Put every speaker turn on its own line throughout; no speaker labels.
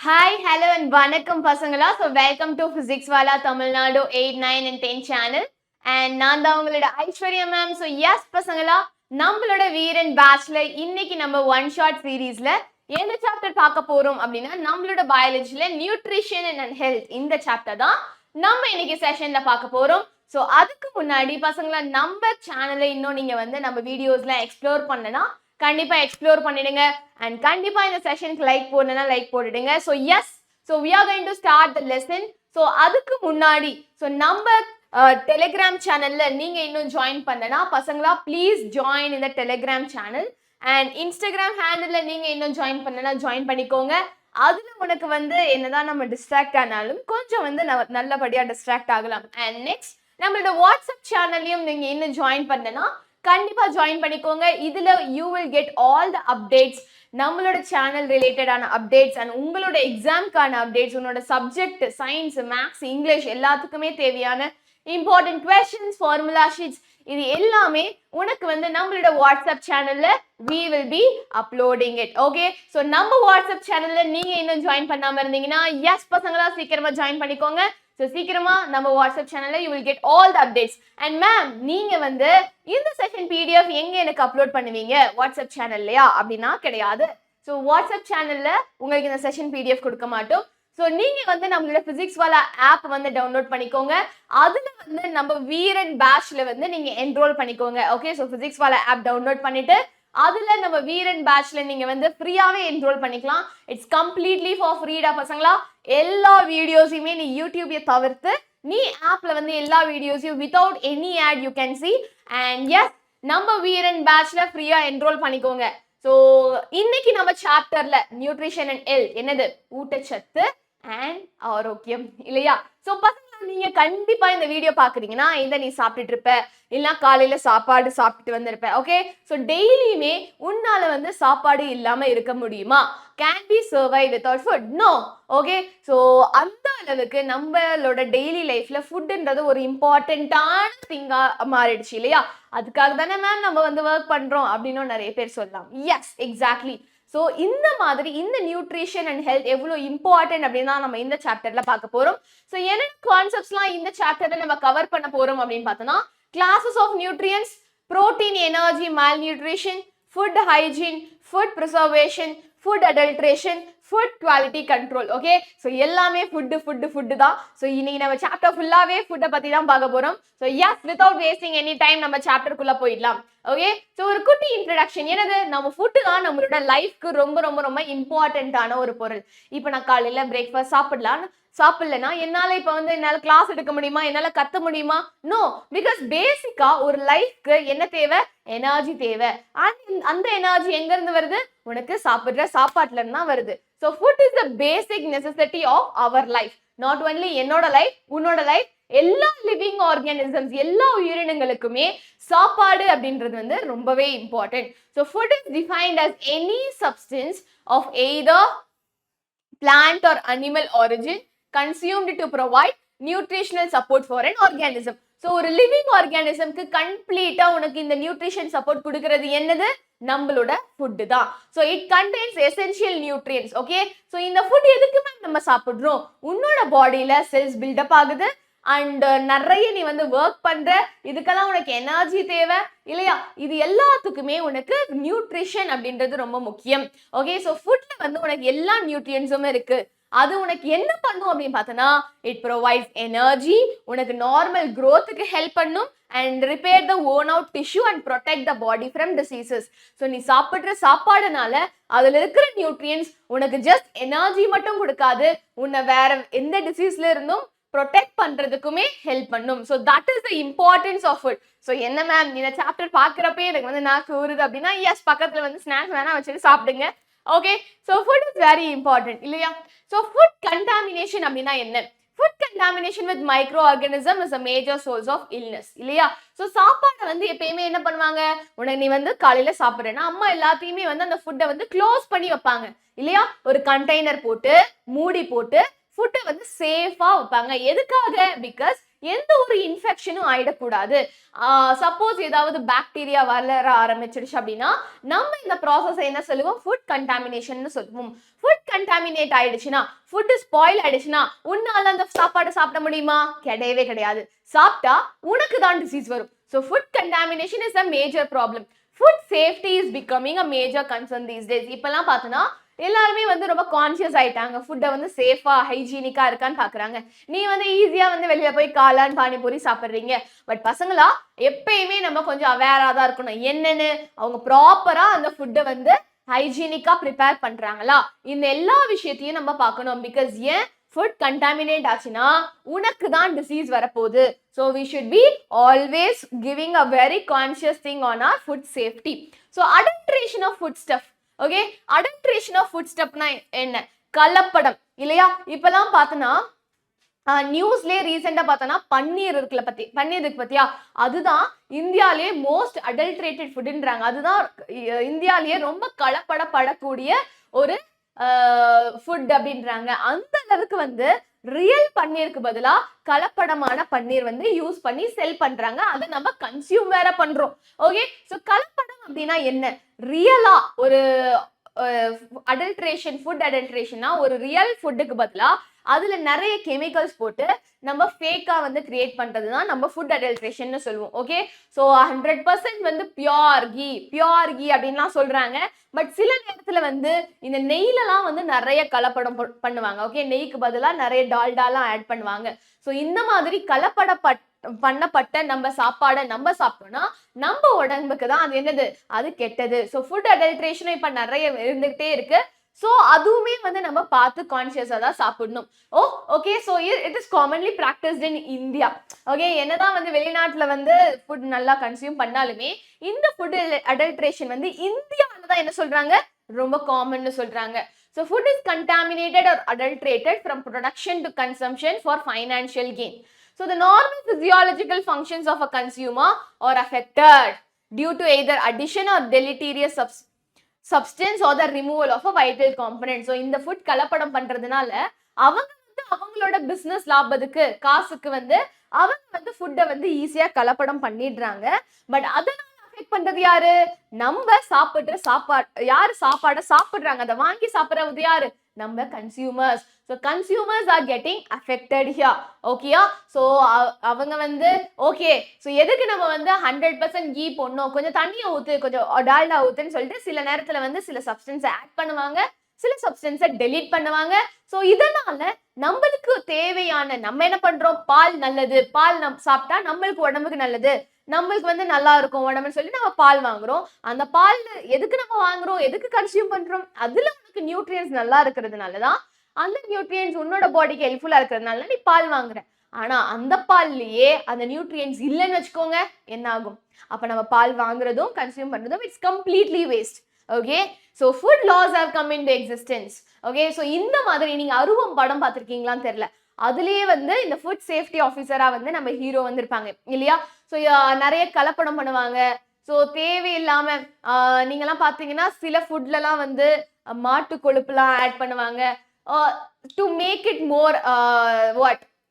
Hi, hello and vanakkam pasangala. So welcome to Physics Wala Tamil Nadu 8, 9 and 10 channel. And நான் தான் உங்களோட Aishwarya ma'am. So S பசங்களா, நம்மளோட வீரன் பேட்ச்ல இன்னைக்கு நம்ம ஒன் ஷார்ட் சீரீஸ்ல எந்த சாப்டர் பார்க்க போறோம் அப்படின்னா நம்மளோட பயாலஜில நியூட்ரிஷன் அண்ட் ஹெல்த் இந்த சாப்டர் தான் நம்ம இன்னைக்கு செஷன்ல பார்க்க போறோம். ஸோ அதுக்கு முன்னாடி பசங்களா, நம்ம சேனலை இன்னும் நீங்க வந்து நம்ம வீடியோஸ்ல எக்ஸ்ப்ளோர் பண்ணனா கண்டிப்பா எக்ஸ்ப்ளோர் பண்ணிடுங்க. அண்ட் கண்டிப்பா இந்த செஷனுக்கு லைக் போடணும்னா லைக் போட்டுடுங்க. So yes, so we are going to start the lesson. So அதுக்கு முன்னாடி ஸோ நம்ம டெலிகிராம் சேனல்ல நீங்க இன்னும் ஜாயின் பண்ணனா பசங்களா, ப்ளீஸ் ஜாயின் இந்த டெலிகிராம் சேனல். அண்ட் இன்ஸ்டாகிராம் ஹேண்டில்ல நீங்க இன்னும் ஜாயின் பண்ணனா ஜாயின் பண்ணிக்கோங்க. அதுல உனக்கு வந்து என்னதான் நம்ம டிஸ்ட்ராக்ட் ஆனாலும் கொஞ்சம் வந்து நல்லபடியா டிஸ்ட்ராக்ட் ஆகலாம். அண்ட் நெக்ஸ்ட், நம்மளோட வாட்ஸ்அப் சேனல்லையும் நீங்க இன்னும் ஜாயின் பண்ணனா கண்டிப்பா ஜாயின் பண்ணிக்கோங்க. இதுல you will get all the updates, நம்மளோட சேனல் ரிலேட்டடான அப்டேட்ஸ் அண்ட் உங்களோட எக்ஸாம்க்கான அப்டேட்ஸ், உன்னோட சப்ஜெக்ட் சயின்ஸ், மேக்ஸ், இங்கிலீஷ் எல்லாத்துக்குமே தேவையான இம்பார்ட்டன்ட் கொஸ்டின்ஸ், ஃபார்முலா ஷீட்ஸ், இது எல்லாமே உனக்கு வந்து நம்மளோட வாட்ஸ்அப் சேனல்ல we will be uploading it. Okay, so நம்ம வாட்ஸ்அப் சேனல்ல நீங்க இன்னும் ஜாயின் பண்ணாம இருந்தீங்கன்னா எஸ் பசங்களா, சீக்கிரமா ஜாயின் பண்ணிக்கோங்க. ஸோ சீக்கிரமா நம்ம வாட்ஸ்அப் சேனல்ல you will get all the updates. And ma'am, நீங்க வந்து இந்த செஷன் பிடிஎஃப் எங்க எனக்கு அப்லோட் பண்ணுவீங்க? வாட்ஸ்அப் சேனல்லையா அப்படின்னா கிடையாது. ஸோ வாட்ஸ்அப் சேனல்ல உங்களுக்கு இந்த செஷன் பிடிஎஃப் கொடுக்க மாட்டோம். ஸோ நீங்க வந்து நம்மளோட பிசிக்ஸ் வாலா ஆப் வந்து டவுன்லோட் பண்ணிக்கோங்க. அதுல வந்து நம்ம வீரன் பேட்ச்ல வந்து நீங்க என்ரோல் பண்ணிக்கோங்க. ஓகே, ஸோ பிசிக்ஸ் வாலா ஆப் டவுன்லோட் பண்ணிட்டு அதுல நம்ம வீரன் பேட்ச்ல நீங்க வந்து ஃப்ரீயாவே என்ரோல் பண்ணிக்கலாம். இட்ஸ் கம்ப்ளீட்லி ஃபார் ஃப்ரீடா பசங்களா. எல்லா வீடியோஸையுமே நீ யூடியூபை தவிர்த்து நீ ஆப்ல வந்து எல்லா வீடியோஸையும் without any ad you can see. And yes, நம்ம வீரன் பேட்ச்ல ஃப்ரீயா என்ரோல் பண்ணிக்கோங்க. ஸோ இன்னைக்கு நம்ம சாப்டர்ல நியூட்ரிஷன் அண்ட் ஹெல்த், என்னது ஊட்டச்சத்து அண்ட் ஆரோக்கியம் இல்லையா? ஸோ பசங்க, நீங்க கண்டிப்பா இந்த வீடியோ பாக்குறீங்கன்னா இந்த நீ சாப்பிட்டுட்டு இருப்ப, இல்ல காலையில சாப்பாடு சாப்பிட்டு வந்திருப்ப. ஓகே, ஸோ டெய்லியுமே உன்னால வந்து சாப்பாடு இல்லாம இருக்க முடியுமா? Can be survive without food? No. Okay, so அந்த அளவுக்கு நம்மளோட டெய்லி லைஃப்ல ஃபுட்ன்றது ஒரு இம்பார்ட்டன்டான திங்கா மாறிடுச்சு இல்லையா? அதுக்காக தானே மேம் நம்ம வந்து ஒர்க் பண்றோம் அப்படின்னு நிறைய பேர் சொல்லலாம். S, exactly. ஸோ இந்த மாதிரி இந்த நியூட்ரிஷன் அண்ட் ஹெல்த் எவ்வளோ இம்பார்ட்டன்ட் அப்படின்னா நம்ம இந்த சாப்டர்ல பார்க்க போறோம். ஸோ என்ன கான்செப்ட்ஸ்லாம் இந்த சாப்டர்ல நம்ம கவர் பண்ண போறோம் அப்படின்னு பார்த்தோம்னா, classes of nutrients, protein, energy, malnutrition, food hygiene, food preservation, food adulteration, food quality control. Okay, so எல்லாமே ஃபுட்டு தான். ஸோ இன்னைக்கு நம்ம சாப்டர் ஃபுல்லாவே ஃபுட்டை பத்தி தான் பார்க்க போறோம். So yes, without wasting any time நம்ம சாப்டருக்குள்ள போயிடலாம். ஓகே, ஸோ ஒரு குட்டி இன்ட்ரடக்ஷன். என்னது, நம்ம ஃபுட்டு தான் நம்மளோட லைஃப்க்கு ரொம்ப ரொம்ப ரொம்ப இம்பார்ட்டன்டான ஒரு பொருள். இப்போ நான் காலையில பிரேக்ஃபாஸ்ட் சாப்பிடலன்னா என்னால கிளாஸ் எடுக்க முடியுமா? என்னால கத்த முடியுமா? நோ. பிகாஸ் பேசிக்கா ஒரு லைஃப்க்கு என்ன தேவை? எனர்ஜி தேவை. அந்த எனர்ஜி எங்க இருந்து வருது? உனக்கு சாப்பிடுற சாப்பாட்டுல இருந்து தான் வருது. So food is the basic necessity of our life. Not only என்னோட லைஃப், உன்னோட லைஃப், எல்லா லிவிங் ஆர்கானிசம்ஸ், எல்லா உயிரினங்களுக்குமே சாப்பாடு அப்படின்றது வந்து ரொம்பவே important. So food is defined as any substance of either plant or animal origin consumed to provide nutritional support for an organism. So ஒரு லிவிங் ஆர்கானிசம்க்கு கம்ப்ளீட்டா உனக்கு இந்த நியூட்ரிஷன் சப்போர்ட் கொடுக்கிறது என்னது? நம்மளோட ஃபுட்டு தான். So it contains essential nutrients. Okay, so இந்த food எதுக்குமே நம்ம சாப்பிடுறோம்? உன்னோட பாடியில செல்ஸ் பில்டப் ஆகுது அண்ட் நிறைய நீ வந்து ஒர்க் பண்ற, இதுக்கெல்லாம் உனக்கு எனர்ஜி தேவை இல்லையா? இது எல்லாத்துக்குமே உனக்கு நியூட்ரிஷன் அப்படின்றது ரொம்ப முக்கியம். ஓகே, ஸோ ஃபுட்ல வந்து உனக்கு எல்லா நியூட்ரியன்ஸும் இருக்கு. அது உனக்கு என்ன பண்ணும் அப்படின்னு பார்த்தோன்னா, இட் ப்ரொவைட்ஸ் எனர்ஜி, உனக்கு நார்மல் க்ரோத்துக்கு ஹெல்ப் பண்ணும் and repair the own out tissue and protect the body from diseases. So நீ சாப்பிட்ற சாப்பாடுனால அதுல இருக்கிற நியூட்ரியன்ஸ் உனக்கு ஜஸ்ட் எனர்ஜி மட்டும் கொடுக்காது, உன்னை வேற எந்த டிசீஸ்ல இருந்தும் ப்ரொடெக்ட் பண்றதுக்குமே ஹெல்ப் பண்ணும். So that is the importance of food. So என்ன மேம், இந்த சாப்டர் பார்க்குறப்பே எனக்கு வந்து நாக்கு ஊறுது அப்படின்னா எஸ், பக்கத்துல வந்து ஸ்நாக்ஸ் வேணா வச்சுட்டு சாப்பிடுங்க. Okay, so food is very important இல்லையா? ஸோ ஃபுட் கண்டாமினேஷன் அப்படின்னா என்ன? Food contamination with microorganism is a major source of illness இல்லையா? ஸோ சாப்பாடை வந்து எப்பயுமே என்ன பண்ணுவாங்க? உனக்கு நீ வந்து காலையில சாப்பிட்றேன்னா அம்மா எல்லாத்தையுமே வந்து அந்த ஃபுட்டை வந்து க்ளோஸ் பண்ணி வைப்பாங்க இல்லையா? ஒரு கண்டெய்னர் போட்டு மூடி போட்டு ஃபுட்டை வந்து சேஃபா வைப்பாங்க. எதுக்காக? பிகாஸ் எந்த ஒரு இன்ஃபெக்ஷனும் ஆயிடக்கூடாது. சப்போஸ் ஏதாவது பாக்டீரியா வளர ஆரம்பிச்சிடுச்சு அப்படின்னா நம்ம இந்த ப்ராசஸ் என்ன சொல்லுவோம், ஃபுட் கண்டாமினேஷன் சொல்லுவோம். ஃபுட் கண்டாமினேட் ஆயிடுச்சுன்னா, ஃபுட் ஸ்பாயில் ஆயிடுச்சுன்னா உன்னால அந்த சாப்பாடு சாப்பிட முடியுமா? கிடையவே கிடையாது. சாப்பிட்டா உனக்கு தான் டிசீஸ் வரும். So food contamination is a major problem. Food safety is becoming a major concern these days. இப்பெல்லாம் பார்த்தோன்னா எல்லாருமே வந்து ரொம்ப கான்சியஸ் ஆயிட்டாங்க. ஃபுட்டை வந்து சேஃபா ஹைஜீனிக்கா இருக்கான்னு பாக்குறாங்க. நீ வந்து ஈஸியா வந்து வெளியில போய் காளான் பானிபூரி சாப்பிடுறீங்க. பட் பசங்களா எப்பயுமே நம்ம கொஞ்சம் அவேரா தான் இருக்கணும். என்னன்னு அவங்க ப்ராப்பரா அந்த ஃபுட்டை வந்து ஹைஜீனிக்கா ப்ரிப்பேர் பண்றாங்களா, இந்த எல்லா விஷயத்தையும் நம்ம பார்க்கணும். பிகாஸ் ஏன் ஃபுட் கண்டாமினேட் ஆச்சுன்னா உனக்கு தான் டிசீஸ் வரப்போகுது. So we should be always giving a very conscious thing on our food safety. So adulteration of food stuff. Okay, adulteration of food ஸ்டெப்னா என்ன? கலப்படம் இல்லையா? இப்பெல்லாம் பார்த்தோன்னா நியூஸ்லயே ரீசெண்டா பார்த்தோன்னா பன்னீர் இருக்குல்ல, பன்னீர் இருக்கு பத்தியா, அதுதான் இந்தியாலேயே மோஸ்ட் அடல்ட்ரேட்டட் ஃபுட்ன்றாங்க. அதுதான் இந்தியாலேயே ரொம்ப கலப்படப்படக்கூடிய ஒரு ஃபுட் அப்படின்றாங்க. அந்த அளவுக்கு வந்து ரியல் பன்னீருக்கு பதிலா கலப்படமான பன்னீர் வந்து யூஸ் பண்ணி செல் பண்றாங்க. அதை நம்ம கன்சியூம் வேற பண்றோம். ஓகே, ஸோ கலப்படம் அப்படின்னா என்ன? ரியலா ஒரு அடல்ட்ரேஷன், ஃபுட் அடல்ட்ரேஷன்னா ஒரு ரியல் ஃபுட்டுக்கு பதிலா அதுல நிறைய கெமிக்கல்ஸ் போட்டு நம்ம ஃபேக்கா வந்து கிரியேட் பண்றதுதான் நம்ம ஃபுட் அடல்ட்ரேஷன் சொல்லுவோம். ஓகே, ஸோ 100% வந்து பியோர் கீ அப்படின்லாம் சொல்றாங்க. பட் சில நேரத்துல வந்து இந்த நெய்லலாம் வந்து நிறைய கலப்படம் பண்ணுவாங்க. ஓகே, நெய்க்கு பதிலாக நிறைய டால்டாலாம் ஆட் பண்ணுவாங்க. ஸோ இந்த மாதிரி பண்ணப்பட்ட நம்ம சாப்பாடை நம்ம சாப்பிட்டோம்னா நம்ம உடம்புக்கு தான் அது என்னது, அது கெட்டது. ஸோ ஃபுட் அடல்ட்ரேஷன் இப்ப நிறைய இருந்துகிட்டே இருக்கு. ஸோ அதுவுமே வந்து நம்ம பார்த்து கான்சியஸா தான் சாப்பிடணும். Okay, so it is commonly practised in India. Okay, என்னதான் வந்து வெளிநாட்டுல வந்து ஃபுட் நல்லா கன்சியூம் பண்ணாலுமே இந்த ஃபுட் அடல்ட்ரேஷன் வந்து இந்தியாவில தான் என்ன சொல்றாங்க, ரொம்ப காமன்னு சொல்றாங்க. So food is contaminated or adulterated from production to consumption for financial gain. So the normal physiological functions of a consumer are affected due to either addition or deleterious substance or the removal of a vital component. So இந்த food கலப்படம் பண்றதுனால அவங்க வந்து அவங்களோட business லாபத்துக்கு காசுக்கு வந்து அவங்க வந்து ஃபுட்டை வந்து ஈஸியா கலப்படம் பண்ணிடுறாங்க. பட் அதனால அஃபெக்ட் பண்றது யாரு? நம்ம சாப்பிடுற யாரு சாப்பாடை சாப்பிடுறாங்க, அதை வாங்கி சாப்பிடுறது யாரு? நம்ம consumers. So consumers are getting affected here. ஓகேயா? ஸோ அவங்க வந்து ஓகே, ஸோ எதுக்கு நம்ம வந்து 100% கீ போடணும், கொஞ்சம் தண்ணியை ஊற்று, கொஞ்சம் டால்டா ஊத்துன்னு சொல்லிட்டு சில நேரத்துல வந்து சில சப்ஸ்டன்ஸை ஆட் பண்ணுவாங்க, சில சப்ஸ்டன்ஸை டெலீட் பண்ணுவாங்க. ஸோ இதனால நம்மளுக்கு தேவையான நம்ம என்ன பண்றோம், பால் நல்லது, பால் சாப்பிட்டா நம்மளுக்கு உடம்புக்கு நல்லது, நம்மளுக்கு வந்து நல்லா இருக்கும் உடம்புன்னு சொல்லி நம்ம பால் வாங்குறோம். அந்த பால் எதுக்கு நம்ம வாங்குறோம், எதுக்கு கன்சியூம் பண்றோம்? அதுல உனக்கு நியூட்ரியன்ஸ் நல்லா இருக்கிறதுனாலதான், அந்த நியூட்ரியன்ஸ் உன்னோட பாடிக்கு ஹெல்ப்ஃபுல்லா இருக்கிறதுனால நீ பால் வாங்குற. ஆனா அந்த பால்லயே அந்த நியூட்ரியன்ஸ் இல்லைன்னு வச்சுக்கோங்க, என்ன ஆகும்? அப்ப நம்ம பால் வாங்குறதும் கன்சியூம் பண்றதும் it's completely waste. Okay, so food loss how come into existence. Okay, so இந்த மாதிரி நீங்க அருவம் படம் பார்த்துருக்கீங்களான்னு தெரியல, அதுலயே வந்து இந்த ஃபுட் சேஃப்டி ஆஃபீஸரா வந்து நம்ம ஹீரோ வந்திருப்பாங்க இல்லையா? ஸோ நிறைய கலப்படம் பண்ணுவாங்க. ஸோ தேவையில்லாம நீங்கெல்லாம் பார்த்தீங்கன்னா சில ஃபுட்லலாம் வந்து மாட்டு கொழுப்புலாம் ஆட் பண்ணுவாங்க to make it more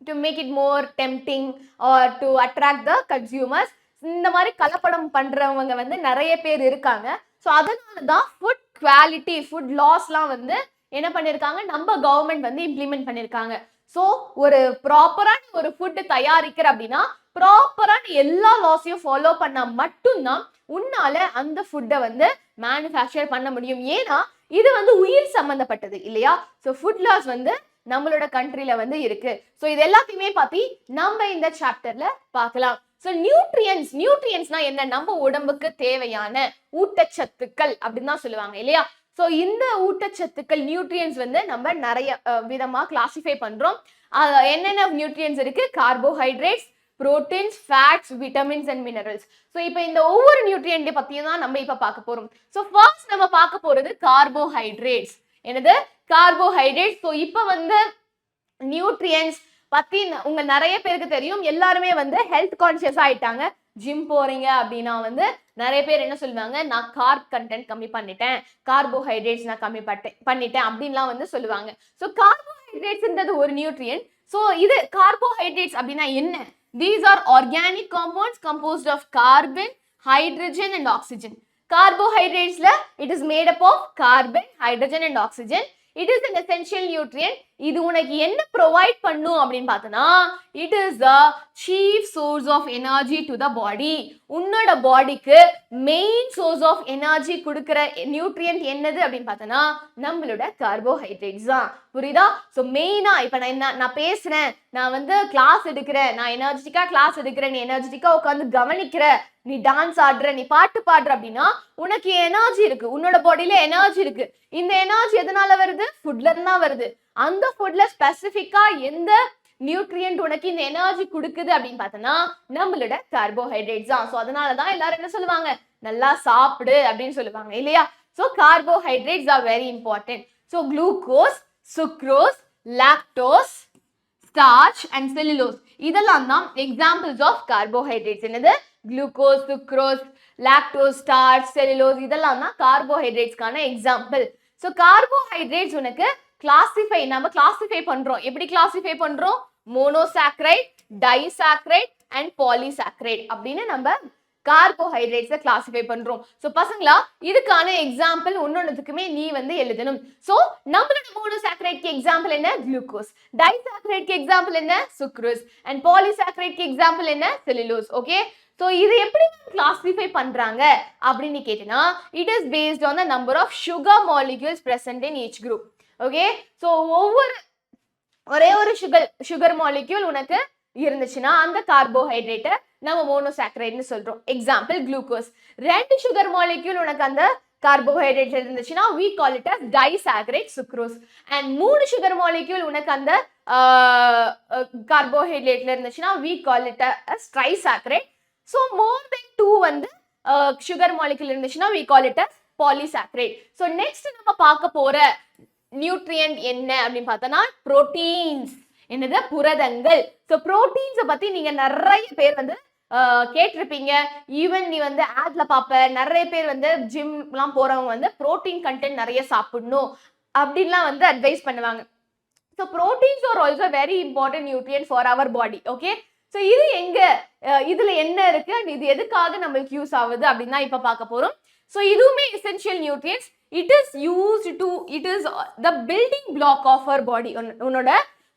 to make it more tempting or to attract the consumers. இந்த மாதிரி கலப்படம் பண்றவங்க வந்து நிறைய பேர் இருக்காங்க. ஸோ அதனால தான் ஃபுட் குவாலிட்டி, ஃபுட் லாஸ்லாம் வந்து என்ன பண்ணியிருக்காங்க, நம்ம கவர்மெண்ட் வந்து இம்ப்ளிமெண்ட் பண்ணியிருக்காங்க. ஸோ ஒரு ப்ராப்பரான ஒரு ஃபுட்டு தயாரிக்கிற அப்படின்னா ப்ராப்பரான எல்லா லாஸையும் ஃபாலோ பண்ணா மட்டும்தான் உன்னால அந்த ஃபுட்டை வந்து மேனுஃபேக்சர் பண்ண முடியும். ஏன்னா இது வந்து உயிர் சம்பந்தப்பட்டது இல்லையா? ஸோ ஃபுட் லாஸ் வந்து நம்மளோட கண்ட்ரில வந்து இருக்கு. ஸோ இது எல்லாத்தையுமே பத்தி நம்ம இந்த சாப்டர்ல பார்க்கலாம். ஸோ நியூட்ரியன்ஸ்னா என்ன? நம்ம உடம்புக்கு தேவையான ஊட்டச்சத்துக்கள் அப்படின்னு தான் சொல்லுவாங்க இல்லையா? ஸோ இந்த ஊட்டச்சத்துக்கள் நியூட்ரியன்ஸ் வந்து நம்ம நிறைய விதமா கிளாசிஃபை பண்றோம். என்னென்ன நியூட்ரியன்ஸ் இருக்கு? Carbohydrates, proteins, fats, vitamins and minerals. So இப்போ இந்த ஒவ்வொரு நியூட்ரியன்ட் பத்தியும் தான் நம்ம இப்ப பார்க்க போறோம். ஸோ ஃபர்ஸ்ட் நம்ம பார்க்க போறது கார்போஹைட்ரேட்ஸ். என்னது? கார்போஹைட்ரேட்ஸ். ஸோ இப்போ வந்து நியூட்ரியன்ஸ் பத்தி உங்க நிறைய பேருக்கு தெரியும். எல்லாருமே வந்து ஹெல்த் கான்சியஸ் ஆயிட்டாங்க. ஜிம் போறீங்க அப்படின்னா வந்து நிறைய பேர் என்ன சொல்லுவாங்க, நான் கார்ப் கண்டென்ட் கம்மி பண்ணிட்டேன், கார்போஹைட்ரேட்ஸ் நான் கம்மி பண்ணிட்டேன் அப்படின்லாம் வந்து சொல்லுவாங்க. ஸோ கார்போஹைட்ரேட்ஸ்ன்றது ஒரு நியூட்ரியன்ட். ஸோ இது கார்போஹைட்ரேட்ஸ் அப்படின்னா என்ன? These are organic compounds composed of carbon, hydrogen and oxygen. Carbohydrates la it is made up of carbon, hydrogen and oxygen. It is an essential nutrient. இது உனக்கு என்ன ப்ரொவைட் பண்ணும் அப்படின்னு பார்த்தனா it is the chief source of energy to the body. உன்னோட பாடிக்கு main source of energy கொடுக்கிற nutrient என்னது அப்படின்னு பார்த்தனா நம்மளோட கார்போஹைட்ரேட்ஸ் தான். புரியுதா? ஸோ மெயினா இப்போ நான் பேசுறேன், நான் வந்து கிளாஸ் எடுக்கிறேன், நான் எனர்ஜெட்டிக்கா கிளாஸ் எடுக்கிறேன், நீ எனர்ஜெட்டிக்கா உட்காந்து கவனிக்கிற, நீ டான்ஸ் ஆடுற, நீ பாட்டு பாடுற அப்படின்னா உனக்கு எனர்ஜி இருக்கு, உன்னோட பாடியில எனர்ஜி இருக்கு. இந்த எனர்ஜி எதனால வருது? ஃபுட்ல இருந்தா வருது. அந்த ஃபுட்ல ஸ்பெசிஃபிக்கா எந்த நியூட்ரியன்ட் உனக்கு இந்த எனர்ஜி கொடுக்குது அப்படின்னு பார்த்தனா நம்மளோட கார்போஹைட்ரேட்ஸ் தான். ஸோ அதனாலதான் எல்லாரும் என்ன சொல்லுவாங்க, நல்லா சாப்பிடு அப்படின்னு சொல்லுவாங்க இல்லையா? So carbohydrates are very important. So glucose, sucrose, lactose, starch and cellulose இதெல்லாம் தான் எக்ஸாம்பிள்ஸ் ஆஃப் கார்போஹைட்ரேட்ஸ். என்னது? Glucose, sucrose, lactose, starch, cellulose இதெல்லாம் தான் கார்போஹைட்ரேட்ஸ்க்கான எக்ஸாம்பிள். ஸோ கார்போஹைட்ரேட்ஸ் உனக்கு நம்ம கிளாசிஃபை பண்றோம். எப்படி கிளாசிஃபை பண்றோம்? மோனோசாக்கரைட், டைசாக்கரைட் அண்ட் பாலிசாக்கரைட் அப்படின்னு நம்ம கார்போஹைட்ரேட்ஸை கிளாசிஃபை பண்றோம். ஸோ பசங்களா இதுக்கான எக்ஸாம்பிள் ஒன்னொன்னுக்குமே நீ வந்து எழுதணும். ஸோ நம்மளோட மோனோசாக்கரைட்க்கு எக்ஸாம்பிள் என்ன? குளுக்கோஸ். டைசாக்கரைட்க்கு எக்ஸாம்பிள் என்ன? சுக்ரோஸ். அண்ட் பாலிசாக்கரைட்க்கு எக்ஸாம்பிள் என்ன? செல்லுலோஸ். ஓகே, ஸோ இது எப்படி கிளாசிஃபை பண்றாங்க அப்படின்னு கேட்டீங்கன்னா it is based on the number of sugar molecules present in each group. Okay, so ஒரே ஒரு சுகர் மாலிக்யூல் உனக்கு இருந்துச்சுன்னா அந்த கார்போஹைட்ரேட்டை நம்ம மோனோசாக்கரைட்னு சொல்றோம். Example glucose. 2 சுகர் மாலிக்யூல் உனக்கு அந்த கார்போஹைட்ரேட் இருந்துச்சுன்னா we call it as disaccharide sucrose. and 3 sugar molecule உனக்கு அந்த கார்போஹைட்ரேட்ல இருந்துச்சுன்னா we call it as trisaccharide. so more than 2 வந்து சுகர் மாலிக்யூல் இருந்துச்சுன்னா we call it as polysaccharide. so next நம்ம பார்க்க போற நியூட்ரியன்ட் என்ன அப்படின்னு பார்த்தோம்னா புரோட்டீன்ஸ். என்னது? புரதங்கள். ஸோ புரோட்டீன்ஸை பத்தி நீங்க நிறைய பேர் வந்து கேட்டிருப்பீங்க. ஈவன் நீ வந்து ஆட்ல பாப்ப, நிறைய பேர் வந்து ஜிம் எல்லாம் போறவங்க வந்து புரோட்டீன் கண்டென்ட் நிறைய சாப்பிடணும் அப்படின்லாம் வந்து அட்வைஸ் பண்ணுவாங்க. So proteins are also very important nutrient for our body. Okay, so இது எங்க இதுல என்ன இருக்கு அண்ட் இது எதுக்காக நம்மளுக்கு யூஸ் ஆகுது அப்படின்னு தான் இப்ப பார்க்க போறோம். ஸோ இதுவுமே essential nutrients. It is the building block of our body. உன்னோட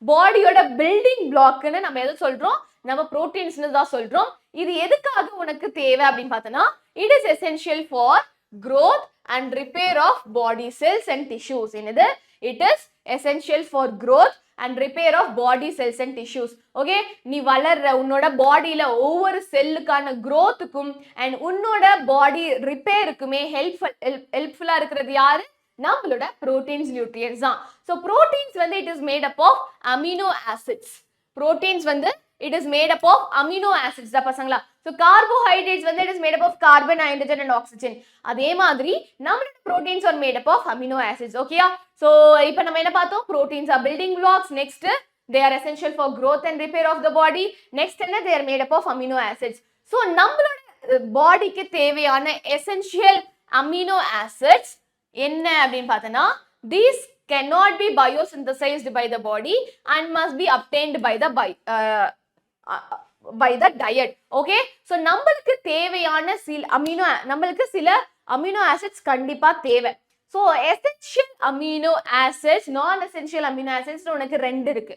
பாடியோட பில்டிங் பிளாக்னு நம்ம எதை சொல்றோம்? நம்ம புரோட்டீன்ஸ்னு தான் சொல்றோம். இது எதுக்காக உனக்கு தேவை அப்படின்னு பார்த்தோம்னா it is essential for growth and repair of body cells and tissues. என்னது? it is essential for growth and repair of body cells and tissues. Okay, நீ வளர்ற உன்னோட பாடியில ஒவ்வொரு செல்லுக்கான growthக்கும் and உன்னோட பாடி ரிப்பேருக்குமே ஹெல்ப்ஃபுல்லா இருக்கிறது யாரு? நம்மளோட proteins nutrients தான். so proteins வந்து it is made up of amino acids. proteins வந்து it is made up of amino acids da pasangala. so carbohydrates வந்து it is made up of carbon, hydrogen and oxygen. அதே மாதிரி நம்மளோட proteins are made up of amino acids. okay, so இப்போ நம்ம என்ன பார்த்தோம்? proteins are building blocks. next they are essential for growth and repair of the body. next என்ன? they are made up of amino acids. so நம்மளோட பாடிக்கு தேவையான essential amino acids என்ன அப்படின்னு பார்த்தனா these cannot be biosynthesized by the body and must be obtained by the diet. okay, so நம்மளுக்கு தேவையான சில அமினோ ஆசிட்ஸ் கண்டிப்பா தேவை. so essential amino acids, non essential amino acids உனக்கு 2 இருக்கு.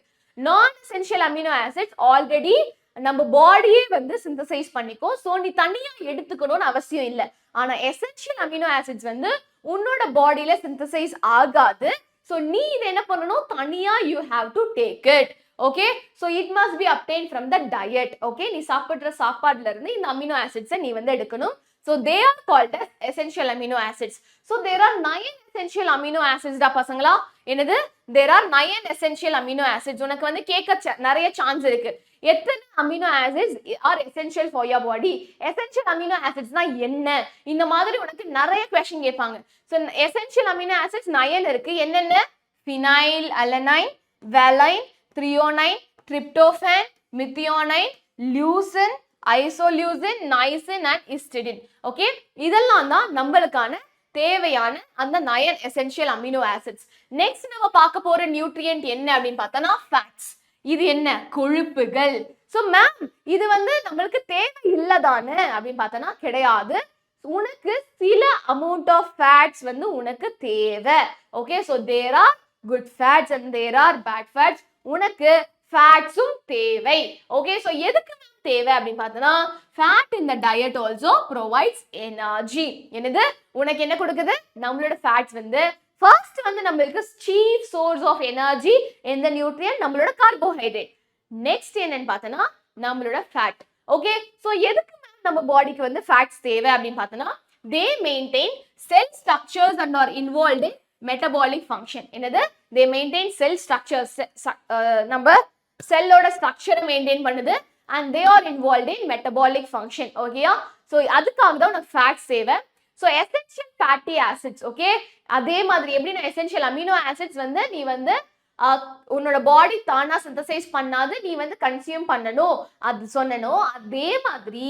non essential amino acids already நம்ம பாடியே வந்து சிந்தசைஸ் பண்ணிக்கோ. சோ நீ தனியா எடுத்துக்கணும்னு அவசியம் இல்லை. ஆனா எசென்ஷியல் அமினோ ஆசிட்ஸ் வந்து உன்னோட பாடியில சிந்தசைஸ் ஆகாது. சோ நீ இதை என்ன பண்ணணும்? தனியா you have to take it. okay, so it must be obtained from the diet. okay, நீ சாப்பிடுற சாப்பாடுல இருந்து இந்த அமினோ ஆசிட்ஸை நீ வந்து எடுக்கணும். so they are called as essential amino acids. so there are 9 essential amino acids da pasangala. என்னது? there are 9 essential amino acids. உனக்கு வந்து கேட்க நிறைய சான்ஸ் இருக்கு. எத்தனை amino acids are essential for your body? Essential amino ஆசிட்ஸ்னா என்ன? இந்த மாதிரி உனக்கு நிறைய क्वेश्चन கேட்பாங்க. சோ எசென்ஷியல் அமினோ ஆசிட்ஸ் 9 இருக்கு. என்னென்ன? phenyl alanine, valine, threonine, tryptophan, methionine, leucine, isoleucine, niacin and histidine. Okay, இதெல்லாம் தான் நம்மளுக்கான தேவையான அந்த 9 எசென்ஷியல் அமினோ ஆசிட்ஸ். நெக்ஸ்ட் நம்ம பார்க்க போற நியூட்ரியன்ட் என்ன அப்படின்னு பார்த்தோம்னா ஃபேட்ஸ். இது என்ன? கொழுப்புகள். ஸோ மேம் இது வந்து நம்மளுக்கு தேவை இல்லதானே அப்படின்னு பார்த்தோன்னா கிடையாது. உனக்கு சில அமௌண்ட் ஆஃப் ஃபேட்ஸ் வந்து உனக்கு தேவை. Okay, so there are good fats and there are bad fats. உனக்கு ஃபேட்ஸும் தேவை. ஓகே, ஸோ எதுக்கு தேவை அப்படின்னு பார்த்தோன்னா fat in the diet also provides energy. என்னது உனக்கு என்ன கொடுக்குது? நம்மளோட ஃபேட்ஸ் வந்து ஃபர்ஸ்ட் வந்து நம்மளுக்கு சீஃப் சோர்ஸ் ஆஃப் எனர்ஜி எந்த நியூட்ரியன்? நம்மளோட கார்போஹைட்ரேட். நெக்ஸ்ட் என்னன்னு பார்த்தோன்னா நம்மளோட ஃபேட். ஓகே, ஸோ எதுக்கு நம்ம பாடிக்கு வந்து ஃபேட்ஸ் தேவை அப்படின்னு பார்த்தோன்னா they maintain cell structures and are involved in metabolic function. என்னது? They maintain cell structures. நம்ம செல்லோட ஸ்ட்ரக்சரை மெயின்டைன் பண்ணுது and they are involved in metabolic function. ஓகேயா? ஸோ அதுக்காக தான் உனக்கு ஃபேட்ஸ் தேவை. So essential fatty acids. Okay, அதே மாதிரி எப்படி நான் எசென்ஷியல் அமினோ ஆசிட்ஸ் வந்து நீ வந்து உன்னோட பாடி தானா சிந்தசைஸ் பண்ணாது, நீ வந்து கன்சியூம் பண்ணணும் அது சொன்னனும். அதே மாதிரி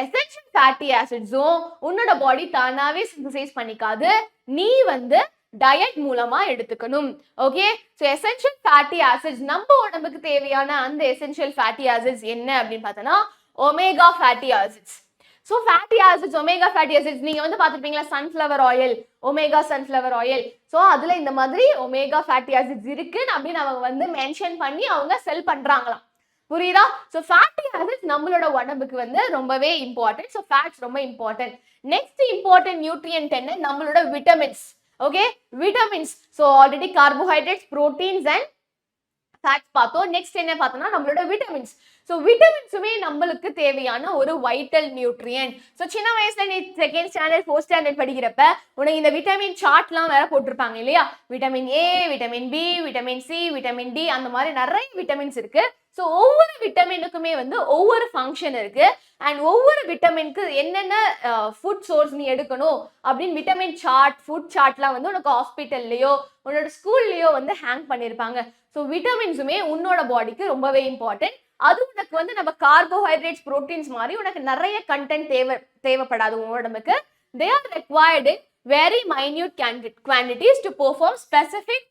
எசென்ஷியல் ஃபேட்டி ஆசிட்ஸும் உன்னோட பாடி தானாவே சிந்தசைஸ் பண்ணிக்காது, நீ வந்து டயட் மூலமா எடுத்துக்கணும். Okay, so essential fatty acids நம்ம உடம்புக்கு தேவையான அந்த எசென்ஷியல் ஃபேட்டி ஆசிட்ஸ் என்ன அப்படின்னு பார்த்தோன்னா omega fatty acids. So fatty acids, omega fatty acids நீங்க வந்து பார்த்துருப்பீங்களா? Sunflower oil, omega sunflower oil. So அதுல இந்த மாதிரி ஒமேகா ஃபேட்டி ஆசிட்ஸ் இருக்குன்னு அப்படின்னு அவங்க வந்து மென்ஷன் பண்ணி அவங்க செல் பண்றாங்களாம். புரியுதா? ஸோ ஃபேட்டி ஆசிட்ஸ் நம்மளோட உடம்புக்கு வந்து ரொம்பவே இம்பார்ட்டன்ட். ஸோ ஃபேட்ஸ் ரொம்ப இம்பார்ட்டன்ட். நெக்ஸ்ட் இம்பார்ட்டன்ட் நியூட்ரியன்ட் என்ன? நம்மளோட vitamins. Okay, vitamins. So already carbohydrates, proteins and fats பார்த்தோம். நெக்ஸ்ட் என்ன பார்த்தோம்னா நம்மளோட விட்டமின்ஸ். ஸோ விட்டமின்ஸுமே நம்மளுக்கு தேவையான ஒரு வைட்டல் நியூட்ரியன்ட். ஸோ சின்ன வயசுல நீ செகண்ட் ஸ்டாண்டர்ட், ஃபோர்த் ஸ்டாண்டர்ட் படிக்கிறப்ப உனக்கு இந்த விட்டமின் சார்ட்லாம் வேற போட்டிருப்பாங்க இல்லையா? Vitamin A, vitamin B, vitamin C, vitamin D, அந்த மாதிரி நிறைய விட்டமின்ஸ் இருக்கு. ஸோ ஒவ்வொரு விட்டமினுக்குமே வந்து ஒவ்வொரு ஃபங்க்ஷன் இருக்கு அண்ட் ஒவ்வொரு விட்டமினுக்கு என்னென்ன ஃபுட் சோர்ஸ் நீ எடுக்கணும் அப்படின்னு விட்டமின் சார்ட், ஃபுட் சார்ட்லாம் வந்து உனக்கு ஹாஸ்பிட்டல்லையோ உன்னோட ஸ்கூல்லையோ வந்து ஹேங் பண்ணியிருப்பாங்க. ஸோ விட்டமின்ஸுமே உன்னோட பாடிக்கு ரொம்பவே இம்பார்ட்டன்ட். அது உனக்கு வந்து நம்ம கார்போஹைட்ரேட்ஸ், ப்ரோட்டீன்ஸ் மாதிரி உனக்கு நிறைய கண்டென்ட் தேவைப்படாது உடம்புக்கு. They are required in very minute quantities to perform specific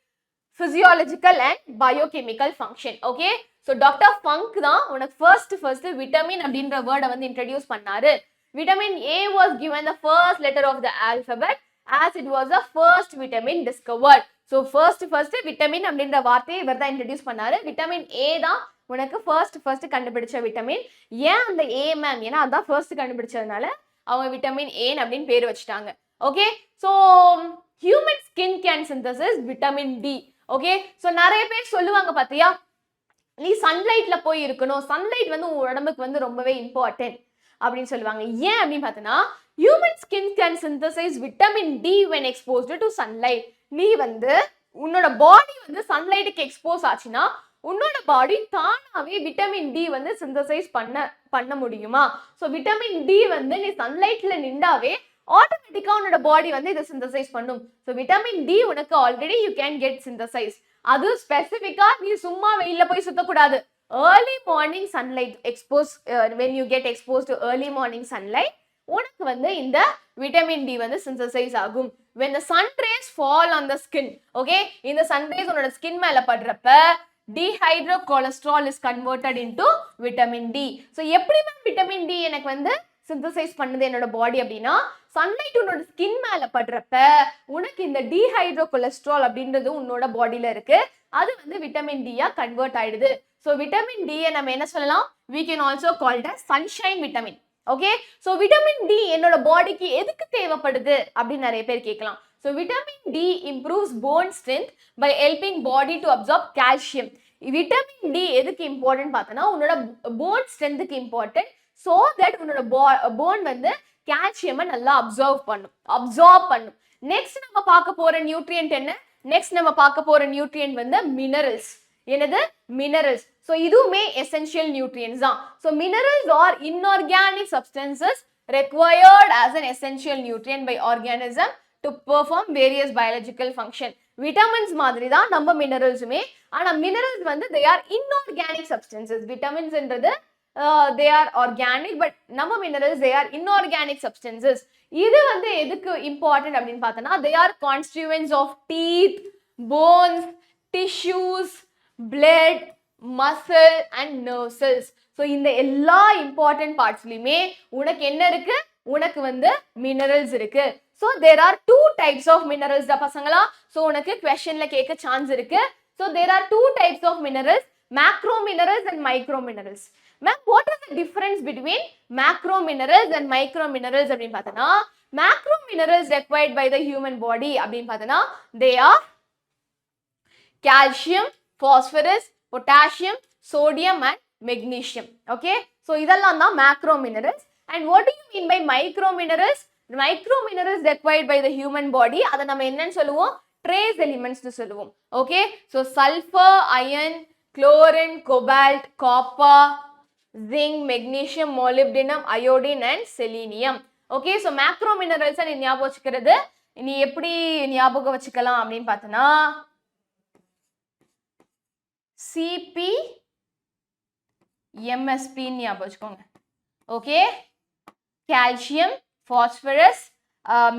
physiological and biochemical function. Okay, so Dr. Funk தான் உனக்கு first vitamin அப்படின்ற வேர்டை வந்து introduce பண்ணாரு. Vitamin A was given the first letter of the alphabet as it was the first vitamin discovered. So first vitamin அப்படின்ற வார்த்தையை இவர் தான் introduce பண்ணாரு. Vitamin A தான் உனக்கு first கண்டுபிடிச்ச விட்டமின். ஏன் அந்த A மேம்? ஏன்னா அதான் first கண்டுபிடிச்சதுனால அவங்க விட்டமின் A அப்படின்னு பேர் வச்சுட்டாங்க. Okay, so human skin can synthesis vitamin D. Okay, so நிறைய பேர் சொல்லுவாங்க பார்த்தியா, நீ சன்லைட்ல போய் இருக்கணும், சன்லைட் வந்து உன் உடம்புக்கு வந்து ரொம்பவே இம்பார்ட்டன்ட் அப்படின்னு சொல்லுவாங்க. ஏன் அப்படின்னு பார்த்தோன்னா human skin can synthesize vitamin D when exposed to sunlight. நீ வந்து உன்னோட பாடி வந்து சன்லைட்டுக்கு எக்ஸ்போஸ் ஆச்சுன்னா உன்னோட பாடி தானாவே விட்டமின் டி வந்து சிந்தசைஸ் பண்ண முடியுமா? ஸோ விட்டமின் டி வந்து நீ சன்லைட்ல நின்றாவே ஆட்டோமேட்டிக்கா உன்னோட பாடி வந்து இதை சிந்தசைஸ் பண்ணும். ஸோ விட்டமின் டி உனக்கு already you can get synthesise. அது ஸ்பெசிஃபிக்கா நீ சும்மா வெயில போய் சுத்தக்கூடாது. Early morning sunlight expose, when you get exposed to early morning sunlight உனக்கு வந்து இந்த விட்டமின் டி வந்து சிந்தசைஸ் ஆகும். when the sun rays fall on the skin, okay, இந்த sun rays உன்னோட ஸ்கின் மேல படுறப்ப dehydrocholesterol is converted into vitamin D. So எப்படி ma'am vitamin D எனக்கு வந்து சிந்தசைஸ் பண்ணுது என்னோட பாடி அப்படின்னா, சன்லைட் உன்னோட ஸ்கின் மேல படுறப்ப உனக்கு இந்த டீஹைட்ரோகொலஸ்ட்ரால் அப்படின்றது உன்னோட பாடியில இருக்கு, அது வந்து விட்டமின் டியா கன்வெர்ட் ஆயிடுது. ஸோ விட்டமின் டி நம்ம என்ன சொல்லலாம்? we can also call it as sunshine vitamin. Okay, so vitamin D என்னோட பாடிக்கு எதுக்கு தேவைப்படுது அப்படின்னு நிறைய பேர் கேட்கலாம். So vitamin D improves bone strength by helping body to absorb calcium. Vitamin D எதுக்கு இம்பார்ட்டன்ட் பார்த்தோன்னா உன்னோட போன் ஸ்ட்ரென்த்துக்கு இம்பார்ட்டன்ட். ஸோ தட் உன்னோட போன் வந்து கால்சியமை நல்லா அப்சார்ப் பண்ணும். நெக்ஸ்ட் நம்ம பார்க்க போற நியூட்ரியன்ட் என்ன? நெக்ஸ்ட் நம்ம பார்க்க போற நியூட்ரியன்ட் வந்து மினரல்ஸ். என்னது? மினரல்ஸ். ஸோ இதுவுமே எசென்ஷியல் நியூட்ரியன்ஸ் தான். So minerals R inorganic substances required as an essential nutrient by organism to perform various biological function. Vitamins மாதிரி தான் நம்ம மினரல்ஸுமே. ஆனா மினரல்ஸ் வந்து they are inorganic substances. விட்டமின்ஸ்ன்றது they are organic, but நம்ம minerals they are inorganic substances. இது வந்து எதுக்கு important அப்படின்னு பார்த்தோன்னா they are constituents of teeth, bones, tissues, blood, muscle and nerve cells. So இந்த எல்லா important partsலயுமே உனக்கு என்ன இருக்கு? உனக்கு வந்து minerals இருக்கு. So there are two types of minerals da பசங்களா. So உனக்கு questionல கேட்க chance இருக்கு. So there are two types of minerals, macro minerals and micro minerals. Ma'am, what is the difference between macro minerals and micro minerals அப்படினு பார்த்தனா, macro minerals required by the human body அப்படினு பார்த்தனா, they are calcium, phosphorus, potassium, sodium and magnesium. Okay, so இதெல்லாம் தான் macro minerals. And what do you mean by micro minerals? Micro minerals required by the human body, அதை நம்ம என்னன்னு சொல்லுவோம்? Trace elements னு சொல்லுவோம். Okay, so sulfur, iron, chlorine, cobalt, copper, zinc, magnesium, molybdenum, iodine and selenium. Okay, so macro minerals நீ ஞாபகம் வச்சுக்கிறது நீ எப்படி ஞாபகம் வச்சுக்கலாம் அப்படின்னு பார்த்தனா, CpMsP ஞாபகம் வச்சுக்கோங்க. Okay, calcium, phosphorus,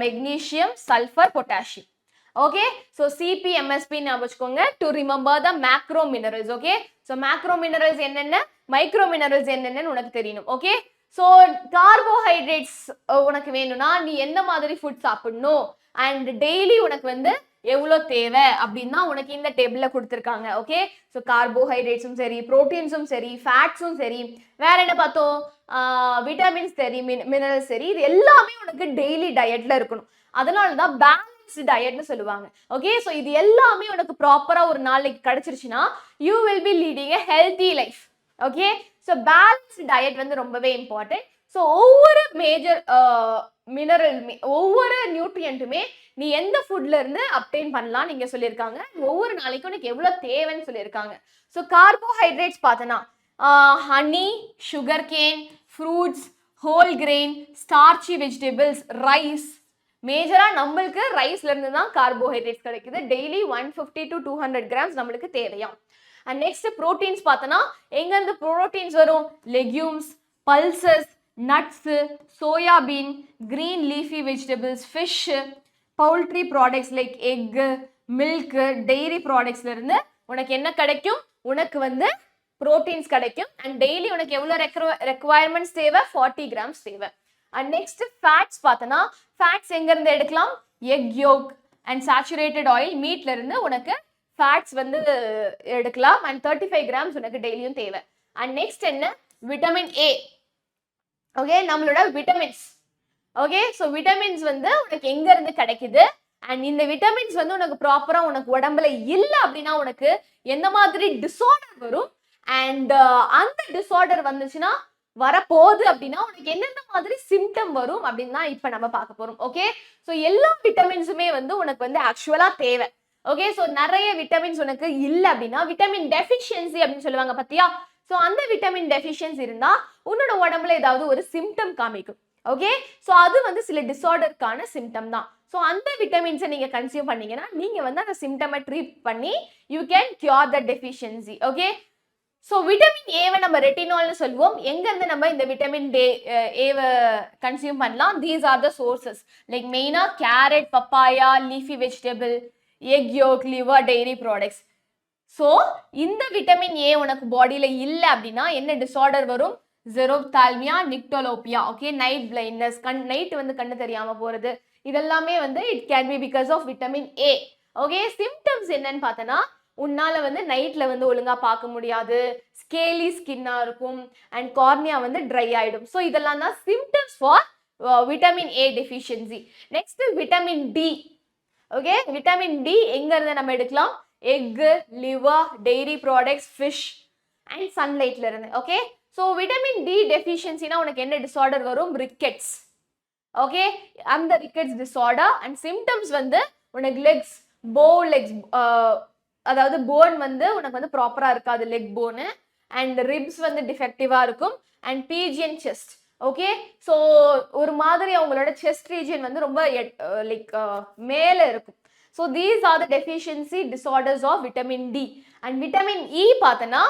magnesium, sulfur, potassium. Okay, so CpMsP ஞாபகம் வச்சுக்கோங்க to remember the macro minerals. Okay, so macro minerals என்னென்ன, micro minerals என்னென்னு உனக்கு தெரியணும். Okay, so carbohydrates உனக்கு வேணும்னா நீ என்ன மாதிரி ஃபுட் சாப்பிடணும் and daily உனக்கு வந்து எவ்வளோ தேவை அப்படின்னா உனக்கு இந்த டேபிள்ல கொடுத்துருக்காங்க. ஓகே, ஸோ கார்போஹைட்ரேட்ஸும் சரி, ப்ரோட்டீன்ஸும் சரி, ஃபேட்ஸும் சரி, வேற என்ன பார்த்தோம், விட்டமின்ஸ் சரி, மினரல்ஸ் சரி, இது எல்லாமே உனக்கு டெய்லி டயட்ல இருக்கணும். அதனால தான் பேலன்ஸ்டு டயட்னு சொல்லுவாங்க. ஓகே, ஸோ இது எல்லாமே உனக்கு ப்ராப்பரா ஒரு நாளைக்கு கிடைச்சிருச்சுன்னா you will be leading a healthy life. Okay, so balanced diet வந்து ரொம்பவே இம்பார்ட்டன்ட். ஸோ ஒவ்வொரு மேஜர் மினரலுமே, ஒவ்வொரு நியூட்ரியன்ட்டுமே நீ எந்த ஃபுட்ல இருந்து அப்டெயின் பண்ணலாம் நீங்க சொல்லியிருக்காங்க. ஒவ்வொரு நாளைக்கும் உனக்கு எவ்வளவு தேவைன்னு சொல்லியிருக்காங்க. ஸோ கார்போஹைட்ரேட்ஸ் பார்த்தனா honey, sugar cane, fruits, whole grain, starchy vegetables, rice. மேஜரா நம்மளுக்கு ரைஸ்ல இருந்து தான் கார்போஹைட்ரேட்ஸ் கிடைக்குது. டெய்லி 150 to 200 grams நம்மளுக்கு தேவையாம். அண்ட் நெக்ஸ்ட் ப்ரோட்டீன்ஸ் பார்த்தனா எங்க இருந்து ப்ரோட்டீன்ஸ் வரும்? Legumes, pulses, nuts, soybean, green leafy vegetables, fish, poultry products like egg, milk, dairy ப்ராடக்ட்ஸ்ல இருந்து உனக்கு என்ன கிடைக்கும்? உனக்கு வந்து ப்ரோட்டீன்ஸ் கிடைக்கும். அண்ட் டெய்லி உனக்கு எவ்வளோ ரெக்குவயர்மெண்ட்ஸ் தேவை? 40 grams தேவை. அண்ட் நெக்ஸ்ட் ஃபேட்ஸ் பார்த்தனா ஃபேட்ஸ் எங்க இருந்து எடுக்கலாம்? Egg yolk and saturated oil, மீட்ல இருந்து உனக்கு ஃபேட்ஸ் வந்து எடுக்கலாம். அண்ட் 35 grams உனக்கு டெய்லியும் தேவை. அண்ட் நெக்ஸ்ட் என்ன? Vitamin A. ஓகே, நம்மளோட விட்டமின்ஸ். ஓகே, ஸோ விட்டமின்ஸ் வந்து உனக்கு எங்க இருந்து கிடைக்குது? அண்ட் இந்த விட்டமின்ஸ் வந்து உனக்கு ப்ராப்பரா உனக்கு உடம்புல இல்லை அப்படின்னா உனக்கு எந்த மாதிரி டிஸார்டர் வரும்? அண்ட் அந்த டிஸார்டர் வந்துச்சுன்னா வரப்போகுது அப்படின்னா உனக்கு என்னென்ன மாதிரி சிம்டம் வரும் அப்படின்னு தான் இப்போ நம்ம பார்க்க போறோம். ஓகே, ஸோ எல்லா விட்டமின்ஸுமே வந்து உனக்கு வந்து ஆக்சுவலா தேவை. ஓகே, ஸோ நிறைய விட்டமின்ஸ் உனக்கு இல்லை அப்படின்னா விட்டமின் டெஃபிஷியன்சி அப்படின்னு சொல்லுவாங்க பத்தியா? ஸோ அந்த விட்டமின் டெஃபிஷியன்சி இருந்தா உன்னோட உடம்புல ஏதாவது ஒரு சிம்டம் காமிக்கும். ஓகே, ஸோ அது வந்து சில டிஸார்டருக்கான சிம்டம் தான். ஸோ அந்த விட்டமின்ஸை நீங்க கன்சியூம் பண்ணீங்கன்னா நீங்க வந்து அந்த சிம்டமை ட்ரீட் பண்ணி you can cure the deficiency. Okay, so vitamin ஏவை நம்ம ரெட்டினால்னு சொல்லுவோம். எங்க இருந்து நம்ம இந்த விட்டமின் ஏவை கன்சியூம் பண்ணலாம்? These are the sources like மெயினா carrot, papaya, leafy vegetable, egg yolk, liver, dairy products. So இந்த விட்டமின் ஏ உனக்கு பாடியில இல்லை அப்படின்னா என்ன டிஸார்டர் வரும்? Xerophthalmia, nyctalopia. Okay, night blindness, night வந்து கண்ணு தெரியாம போறது, இதெல்லாமே வந்து it can be because of vitamin A. Okay, symptoms என்னன்னு பார்த்தனா உன்னால வந்து நைட்ல வந்து ஒழுங்கா பார்க்க முடியாது, ஸ்கேலி ஸ்கின்னா இருக்கும் அண்ட் கார்னியா வந்து ட்ரை ஆயிடும். ஸோ இதெல்லாம் தான் symptoms for vitamin A deficiency. Next vitamin D. Okay, vitamin D எங்க இருந்து நம்ம எடுக்கலாம்? Egg, liver, dairy products, fish and சன்லைட்ல இருந்து. ஓகே, ஸோ விட்டமின் டி டெஃபிஷியன்சினா உனக்கு என்ன டிஸார்டர் வரும்? ரிக்கெட்ஸ். ஓகே, அந்த ரிக்கெட்ஸ் டிஸார்டர் அண்ட் சிம்டம்ஸ் வந்து உனக்கு லெக்ஸ், லெக்ஸ், அதாவது போன் வந்து உனக்கு வந்து ப்ராப்பரா இருக்காது, லெக் போனு, அண்ட் ரிப்ஸ் வந்து டிஃபெக்டிவா இருக்கும் and pigeon chest. Okay, so ஒரு மாதிரி அவங்களோட செஸ்ட் ரீஜியன் வந்து ரொம்ப லைக் மேலே இருக்கும். So these are the deficiency disorders of vitamin D. And vitamin E பார்த்தனா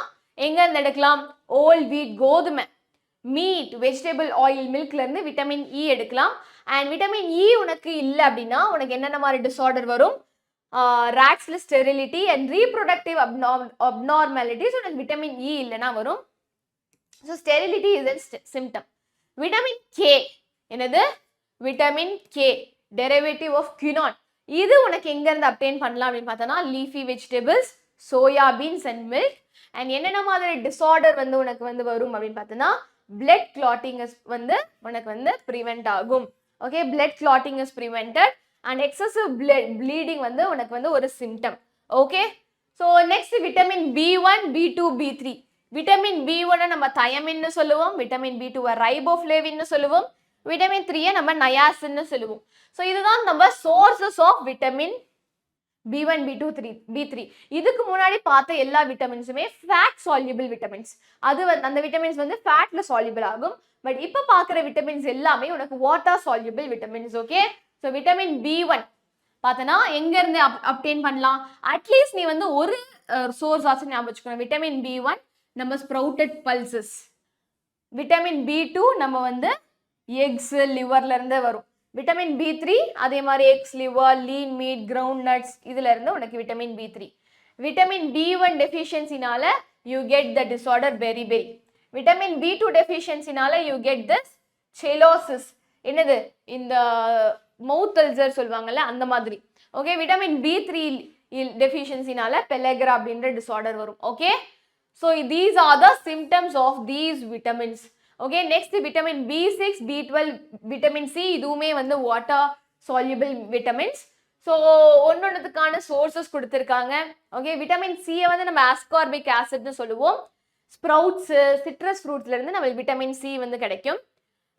எங்க இருந்து எடுக்கலாம்? ஓல் வீட், கோதுமை, மீட், வெஜிடபிள் ஆயில், மில்க்ல இருந்து விட்டமின் இ எடுக்கலாம். அண்ட் விட்டமின் இ உனக்கு இல்லை அப்படின்னா உனக்கு என்னென்ன மாதிரி டிஸார்டர் வரும்? ராட்ஸ்ல ஸ்டெரிலிட்டி அண்ட் ரீப்ரொடக்டிவ் அப்நார்மாலிட்டிஸ் உனக்கு விட்டமின் இ இல்லைன்னா வரும். So sterility is a symptom. Vitamin K என்னது? Vitamin K derivative of quinone. இது உனக்கு எங்க இருந்து அப்டெயின் பண்ணலாம் அப்படின்னு பார்த்தோம்னா leafy vegetables, soya beans and milk. And என்னென்ன மாதிரி டிஸார்டர் வந்து உனக்கு வந்து வரும் அப்படின்னு பார்த்தோம்னா பிளட் கிளாட்டிங் வந்து உனக்கு வந்து ப்ரிவென்ட் ஆகும். Okay, blood clotting is prevented and excessive bleeding வந்து உனக்கு வந்து ஒரு symptom. Okay, so next vitamin B1, B2, B3. Vitamin B1 நம்ம தயமின்னு சொல்லுவோம், விட்டமின் B2 ரைபோஃப்ளேவின்னு சொல்லுவோம், விட்டமின் 3 நம்ம நயாசின்னு சொல்லுவோம். ஸோ இதுதான் நம்ம sources of vitamin B1, B2, B3. இதுக்கு முன்னாடி பார்த்த எல்லா விட்டமின்ஸுமே ஃபேட் சால்யூபிள் விட்டமின்ஸ். அது அந்த விட்டமின்ஸ் வந்து ஃபேட்ல சால்யூபிள் ஆகும். பட் இப்போ பார்க்குற விட்டமின்ஸ் எல்லாமே உனக்கு water soluble vitamins. Okay, so vitamin B1 பார்த்தனா எங்க இருந்து அப்டெயின் பண்ணலாம்? அட்லீஸ்ட் நீ வந்து ஒரு சோர்ஸ் ஆச்சு ஞாபகம் வச்சுக்கணும். விட்டமின் B1 நம்ம ஸ்ப்ரவுட்டட் பல்சஸ், விட்டமின் B2 நம்ம வந்து எக்ஸ் லிவர்ல இருந்து வரும், விட்டமின் B3 அதே மாதிரி eggs liver, lean meat, ground nuts இதுல இருந்து உனக்கு விட்டமின் B3. விட்டமின் B1 டெஃபிஷியன்சினால you get the disorder beriberi. Vitamin B2 டெஃபிஷியன்சினால யூ கெட் திஸ் செலோசிஸ். என்னது? இந்த மவுத் அல்சர் சொல்லுவாங்கல்ல அந்த மாதிரி. ஓகே, விட்டமின் B3 டெஃபிஷியன்சினால பெலெக்ரா அப்படின்ற டிஸார்டர் வரும். Okay, so these are the symptoms of these vitamins. Okay, next vitamin B6, B12, vitamin C இதுவுமே வந்து வாட்டர் சால்யூபிள் விட்டமின்ஸ். ஸோ ஒன்னொன்னுக்கான சோர்சஸ் கொடுத்துருக்காங்க. ஓகே, விட்டமின் சியை வந்து நம்ம ஆஸ்கார்பிக் ஆசிட்னு சொல்லுவோம். ஸ்ப்ரவுட்ஸ், சிட்ரஸ் ஃப்ரூட்ஸ்ல இருந்து நம்மளுக்கு விட்டமின் சி வந்து கிடைக்கும்.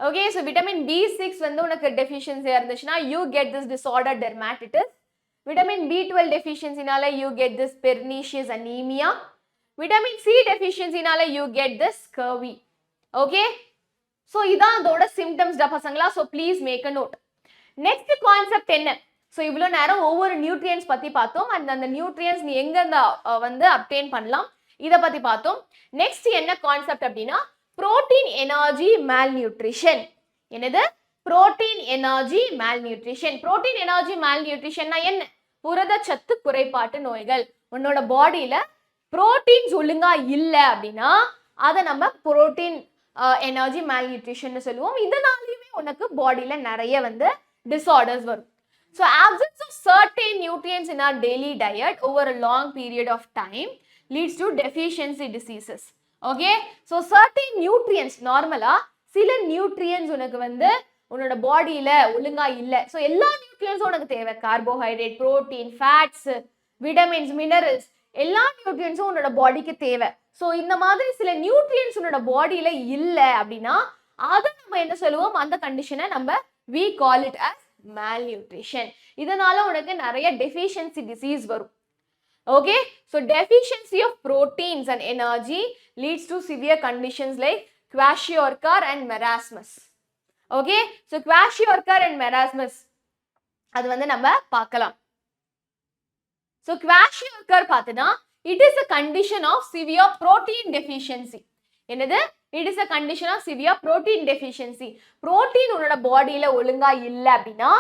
ஓகே, ஸோ விட்டமின் B6 வந்து உனக்கு டெஃபிஷியன்சியா இருந்துச்சுன்னா you get this disorder dermatitis. Vitamin B12 டெஃபிஷியன்சினால you get this pernicious anaemia. Vitamin C டெஃபிஷியன்சினால you get this scurvy. Okay, so இதான் அதோட சிம்டம்ஸ் டா பசங்களா. So please make a note. Next concept என்ன? ஸோ இவ்வளோ நேரம் ஒவ்வொரு நியூட்ரியன்ஸ் பற்றி பார்த்தோம். அந்த நியூட்ரியன்ஸ் நீ எங்கேருந்து வந்து அப்டெயின் பண்ணலாம் இதை பற்றி பார்த்தோம். நெக்ஸ்ட் என்ன கான்செப்ட் அப்படின்னா புரோட்டீன் எனர்ஜி மால்நியூட்ரிஷன். என்னது? Protein energy malnutrition. Protein energy மால்நியூட்ரிஷன்னா என்ன? புரதச்சத்து குறைபாட்டு நோய்கள். உன்னோட பாடியில புரோட்டீன்ஸ் ஒழுங்கா இல்லை அப்படின்னா அதை நம்ம புரோட்டீன் எனர்ஜி மால்நியூட்ரிஷன் சொல்லுவோம். இதனாலையுமே உனக்கு பாடியில நிறைய வந்து டிஸார்டர்ஸ் வரும். So absence of certain nutrients in our daily diet over a long period of time leads to deficiency diseases. Okay, so certain nutrients normally சில nutrients உனக்கு வந்து உன்னோட பாடியில ஒழுங்கா இல்லை. ஸோ எல்லா நியூட்ரியன்ஸும் உனக்கு தேவை. Carbohydrate, protein, fats, vitamins, minerals எல்லா நியூட்ரியன்ஸும் உன்னோட பாடிக்கு தேவை. ஸோ இந்த மாதிரி சில நியூட்ரியன்ஸ் உன்னோட பாடியில இல்லை அப்படின்னா அதை நம்ம என்ன சொல்லுவோம்? அந்த கண்டிஷனை நம்ம we call it as malnutrition. இதனால உனக்கு நிறைய deficiency disease வரும். Okay, so deficiency of proteins and energy leads to severe conditions like kwashiorkor and marasmus. Okay, so kwashiorkor and marasmus அது வந்து நம்ம பார்க்கலாம். So kwashiorkor பார்த்தனா it is a condition of severe protein deficiency. என்னது? It is a condition of severe protein deficiency. Protein உன்னோட பாடியில ஒழுங்கா இல்லை அப்படின்னா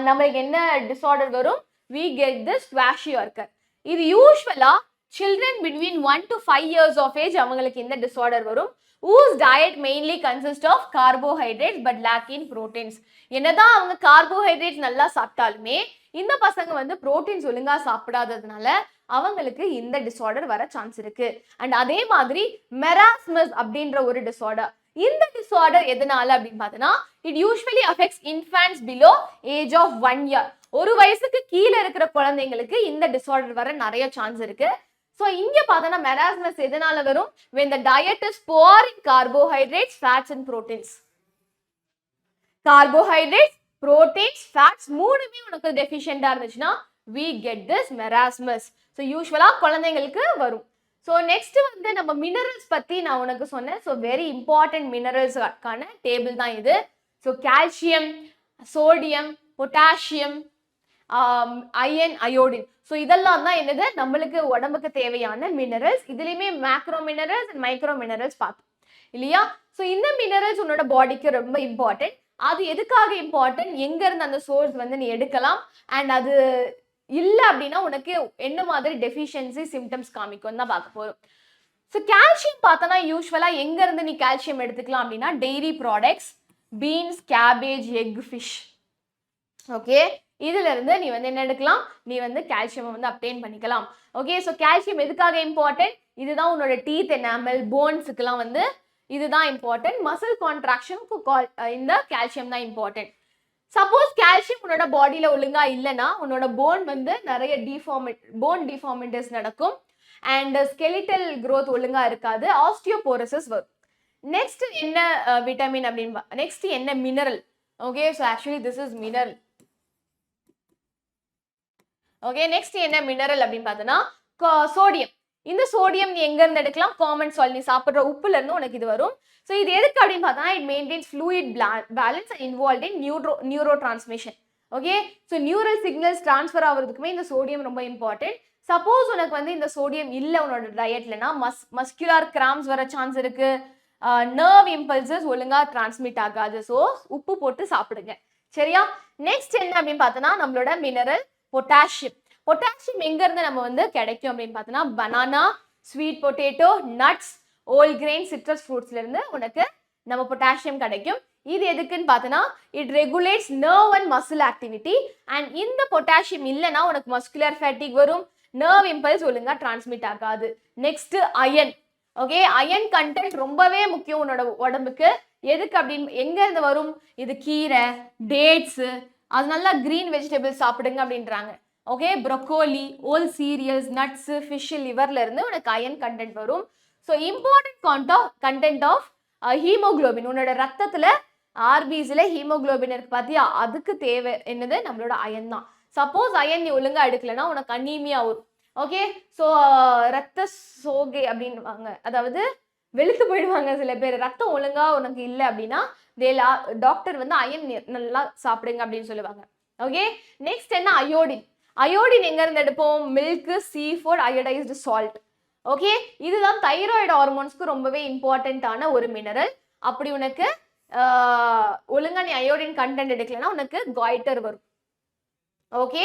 நம்மளுக்கு என்ன டிஸார்டர் வரும்? We get this kwashiorkor. இது யூஸ்வலா children between 1 to 5 years of age அவங்களுக்கு இந்த டிஸார்டர் வரும். Whose diet mainly consists of carbohydrates but lack in proteins. என்னதான் அவங்க கார்போஹைட்ரேட்ஸ் நல்லா சாப்பிட்டாலுமே இந்த பசங்க வந்து புரோட்டீன்ஸ் ஒழுங்கா சாப்பிடாததுனால அவங்களுக்கு இந்த டிஸார்டர் வர சான்ஸ் இருக்கு. அண்ட் அதே மாதிரி மெராஸ்மஸ் அப்படின்ற ஒரு டிஸார்டர். இந்த டிஸார்டர் எதனால அப்படின்னு பார்த்தோன்னா it usually affects infants below age of 1 year. ஒரு வயசுக்கு கீழே இருக்கிற குழந்தைங்களுக்கு இந்த டிஸார்டர் வர நிறைய சான்ஸ் இருக்கு. ஸோ இங்க பார்த்தோன்னா மெராஸ்மஸ் எதனால வரும்? when the diet is poor in carbohydrates, fats and proteins. Carbohydrates, proteins, fats மூணுமே உனக்கு டெஃபிஷியண்டா இருந்துச்சுன்னா we get this marasmus. So யூஸ்வலா குழந்தைங்களுக்கு வரும். ஸோ நெக்ஸ்ட் வந்து நம்ம மினரல்ஸ் பத்தி நான் உனக்கு சொன்னேன். ஸோ வெரி இம்பார்ட்டன்ட் மினரல்ஸ்க்கான டேபிள் தான் இது. So calcium, sodium, potassium, iron, iodine. So இதெல்லாம் தான் என்னது நம்மளுக்கு உடம்புக்கு தேவையான மினரல்ஸ். இதுலயுமே macro minerals and micro minerals பார்த்தோம் இல்லையா? ஸோ இந்த மினரல்ஸ் உன்னோட பாடிக்கு ரொம்ப இம்பார்ட்டன்ட். அது எதுக்காக இம்பார்ட்டன்ட்? எங்க இருந்து அந்த சோர்ஸ் வந்து நீ எடுக்கலாம் அண்ட் அது இல்ல அப்படின்னா உனக்கு என்ன மாதிரி டெஃபிஷியன்சி சிம்டம்ஸ் காமிக்கும் தான் பார்க்க போறோம். ஸோ கால்சியம் பார்த்தோன்னா யூஸ்வலா எங்க இருந்து நீ கால்சியம் எடுத்துக்கலாம் அப்படின்னா dairy products, beans, cabbage, egg, fish. Okay, இதுல இருந்து நீ வந்து என்ன எடுக்கலாம், நீ வந்து கால்சியம் வந்து அப்டெயின் பண்ணிக்கலாம். ஓகே, ஸோ கால்சியம் எதுக்காக இம்பார்ட்டன்ட், இதுதான் உன்னோட டீத் எனாமல் போன்ஸுக்குலாம் வந்து இதுதான் இம்பார்ட்டன்ட். மசில் கான்ட்ராக்ஷனுக்கு இந்த கால்சியம் தான் இம்பார்ட்டன்ட். சப்போஸ் கால்சியம் உன்னோட பாடியில ஒழுங்கா இல்லைன்னா உன்னோட போன் வந்து நிறைய போன் டிஃபார்மிட்டிஸ் நடக்கும் அண்ட் ஸ்கெலிட்டல் growth ஒழுங்கா இருக்காது, ஆஸ்டியோபோரோசிஸ் வரும். நெக்ஸ்ட் என்ன விட்டமின் அப்படின்னு, நெக்ஸ்ட் என்ன mineral. Okay, so actually this is mineral. Okay, next என்ன மினரல் அப்படின்னு பார்த்தோன்னா சோடியம். இந்த சோடியம் நீ எங்க இருந்து எடுக்கலாம், காமன் சால், நீ சாப்பிட்ற உப்புல இருந்து உனக்கு இது வரும். ஸோ இது எதுக்கு அப்படின்னு பார்த்தா it maintains fluid balance and involve in neurotransmission. Okay, so neural signals transfer ஆகிறதுக்குமே இந்த சோடியம் ரொம்ப இம்பார்ட்டன்ட். சப்போஸ் உனக்கு வந்து இந்த சோடியம் இல்லை உன்னோட டயட்லனா மஸ்குலர் கிராம்ஸ் வர சான்ஸ் இருக்கு, நர்வ் இம்பல்சஸ் ஒழுங்கா டிரான்ஸ்மிட் ஆகாது. ஸோ உப்பு போட்டு சாப்பிடுங்க, சரியா. நெக்ஸ்ட் என்ன அப்படின்னு பார்த்தோன்னா நம்மளோட மினரல் பொட்டாசியம். பொட்டாசியம் எங்க இருந்து நம்ம வந்து கிடைக்கும் அப்படின்னு பார்த்தோன்னா banana, sweet potato, nuts, whole grain, citrus ஃப்ரூட்ஸ்ல இருந்து உனக்கு நம்ம பொட்டாசியம் கிடைக்கும். இது எதுக்குன்னு பார்த்தோன்னா it regulates nerve and muscle activity. And இந்த பொட்டாசியம் இல்லைன்னா உனக்கு மஸ்குலர் ஃபேட்டிக் வரும், நர்வ் இம்பல்ஸ் ஒழுங்கா டிரான்ஸ்மிட் ஆகாது. Next iron. Okay, iron content ரொம்பவே முக்கியம் உன்னோட உடம்புக்கு. எதுக்கு அப்படின்னு எங்க இருந்து வரும், இது கீரை, டேட்ஸ், அது நல்லா கிரீன் வெஜிடபிள்ஸ் சாப்பிடுங்க அப்படின்றாங்க. Okay, broccoli, whole cereals, nuts, fish, லிவர்ல இருந்து உனக்கு அயன் கண்டென்ட் வரும். So important content of haemoglobin, உன்னோட ரத்தத்துல ஆர்பிஸ்ல ஹீமோகுளோபின் இருக்கு பார்த்தியா, அதுக்கு தேவை என்னது நம்மளோட அயன் தான். சப்போஸ் அயன் நீ ஒழுங்கா எடுக்கலன்னா உனக்கு அனீமியா வரும். ஓகே, ஸோ ரத்த சோகை அப்படின்வாங்க, அதாவது வெளுத்து போயிடுவாங்க சில பேர், ரத்தம் ஒழுங்கா உனக்கு இல்லை அப்படின்னா டாக்டர் வந்து அயன் நல்லா சாப்பிடுங்க அப்படின்னு சொல்லுவாங்க. ஓகே, நெக்ஸ்ட் என்ன அயோடின். அயோடின் எங்க இருந்து எடுப்போம், milk, seafood, iodised salt. Okay, இதுதான் தைராய்டு ஹார்மோன்ஸ்க்கு ரொம்பவே இம்பார்ட்டன்டான ஒரு மினரல். அப்படி உனக்கு ஒழுங்கா நீ அயோடின் கண்டென்ட் எடுக்கலன்னா உனக்கு காய்டர் வரும். Okay,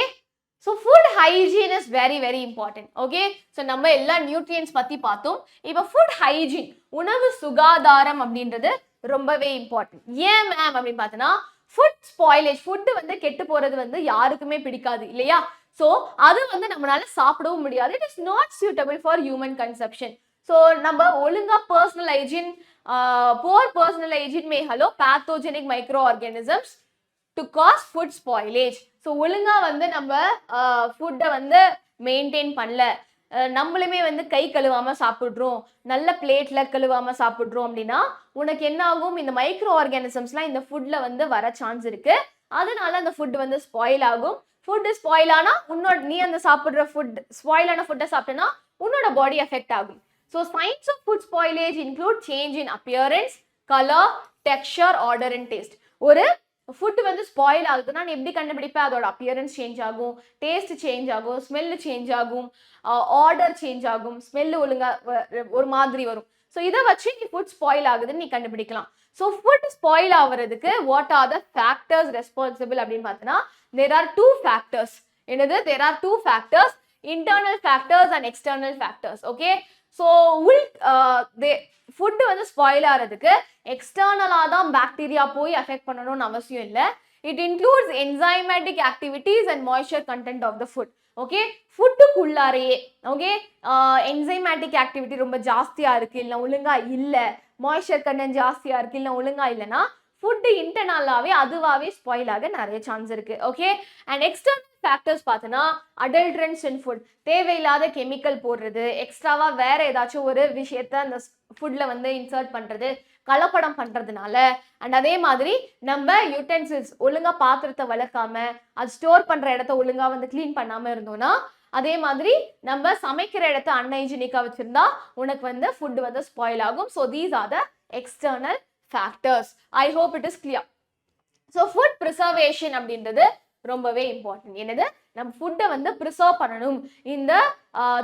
so food hygiene is very very important. Okay, so நம்ம எல்லா நியூட்ரியன்ஸ் பற்றி பார்த்தோம். இப்போ ஃபுட் ஹைஜீன், உணவு சுகாதாரம் அப்படின்றது ரொம்பவே இம்பார்ட்டன்ட். ஏன் மேம் அப்படின்னு பார்த்தோன்னா ஃபுட் ஸ்பாயிலேஜ், ஃபுட்டு வந்து கெட்டு போகிறது வந்து யாருக்குமே பிடிக்காது இல்லையா. ஸோ அது வந்து நம்மளால சாப்பிடவும் முடியாது. It is not suitable for human consumption. So நம்ம ஒழுங்கா personal hygiene, poor personal hygiene may allow pathogenic microorganisms to cause food spoilage. So ஒழுங்கா வந்து நம்ம ஃபுட்டை வந்து மெயின்டைன் பண்ணல, நம்மளுமே வந்து கை கழுவாம சாப்பிட்றோம், நல்ல பிளேட்ல கழுவாம சாப்பிட்றோம் அப்படின்னா உனக்கு என்ன ஆகும், இந்த மைக்ரோ ஆர்கானிசம்ஸ்லாம் இந்த ஃபுட்ல வந்து வர சான்ஸ் இருக்கு. அதனால அந்த ஃபுட் வந்து ஸ்பாயில் ஆகும். ஃபுட் ஸ்பாயில் ஆனா நீ அந்த சாப்பிட்ற ஃபுட் ஸ்பாயிலான ஃபுட்டை சாப்பிட்டேன்னா உன்னோட பாடி எஃபெக்ட் ஆகும். So signs of food spoilage include change in appearance, colour, texture, odour and taste. ஒரு ஃபுட் வந்து ஸ்பாயில் ஆகுதுன்னா நீ எப்படி கண்டுபிடிப்ப, அதோட அப்பியரன்ஸ் சேஞ்ச் ஆகும், டேஸ்ட் சேஞ்ச் ஆகும், ஸ்மெல்லு சேஞ்ச் ஆகும், ஆர்டர் சேஞ்ச் ஆகும், ஸ்மெல்லு ஒழுங்கா ஒரு மாதிரி வரும். ஸோ இதை வச்சு நீ ஃபுட் ஸ்பாயில் ஆகுதுன்னு நீ கண்டுபிடிக்கலாம். ஸோ ஃபுட் ஸ்பாயில் ஆகுறதுக்கு what are the factors responsible அப்படின்னு பார்த்தோன்னா there are two factors. என்னது, there are two factors, internal factors and external factors. Okay, so food வந்து ஸ்பாயில் ஆகிறதுக்கு எக்ஸ்டர்னலா தான் பாக்டீரியா போய் அஃபெக்ட் பண்ணணும்னு அவசியம் இல்லை. It includes enzymatic activities and moisture content of the food. Okay, ஃபுட்டுக்குள்ளாரையே ஓகே என்சைமேட்டிக் ஆக்டிவிட்டி ரொம்ப ஜாஸ்தியா இருக்கு, இல்லை ஒழுங்கா இல்லை, மாய்ஸ்சர் கண்டென்ட் ஜாஸ்தியா இருக்கு, இல்லை ஒழுங்கா இல்லைன்னா ஃபுட்டு இன்டர்னலாவே அதுவாகவே ஸ்பாயில் ஆக நிறைய சான்ஸ் இருக்கு. ஓகே, அண்ட் எக்ஸ்டர்னல் ஃபேக்டர்ஸ் பார்த்தோன்னா அடல்ட்ரன்ஸ் இன் ஃபுட், தேவையில்லாத கெமிக்கல் போடுறது, எக்ஸ்ட்ராவா வேற ஏதாச்சும் ஒரு விஷயத்த அந்த ஃபுட்ல வந்து இன்சர்ட் பண்றது, கலப்படம் பண்றதுனால, அண்ட் அதே மாதிரி நம்ம யூட்டென்சில்ஸ் ஒழுங்கா பாத்திரத்தை வளர்க்காம அது ஸ்டோர் பண்ற இடத்த ஒழுங்கா வந்து கிளீன் பண்ணாம இருந்தோம்னா, அதே மாதிரி நம்ம சமைக்கிற இடத்த அன்ஹைஜீனிக்கா வச்சிருந்தா உனக்கு வந்து ஃபுட் வந்து ஸ்பாயில் ஆகும். So these are the external factors. I hope it is clear. So food preservation அப்படின்றது ரொம்பவே இம்பார்ட்டன்ட். என்னது, நம்ம ஃபுட்டை வந்து ப்ரிசர்வ் பண்ணணும். இந்த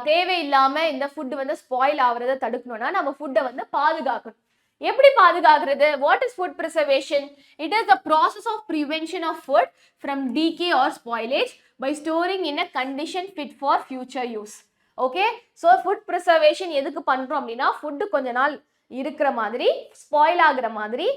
தேவையில்லாம இந்த ஃபுட் வந்து ஸ்பாயில் ஆகுறத தடுக்கணும்னா நம்ம ஃபுட்டை வந்து பாதுகாக்கணும். எப்படி பாதுகாக்கிறது? What is food preservation? It is the process of prevention of food from decay or spoilage by storing in a condition fit for future use. Okay, so food preservation எதுக்கு பண்றோம் அப்படின்னா ஃபுட் கொஞ்ச நாள் இருக்கிற மாதிரி, ஸ்பாயில் ஆகுற மாதிரி,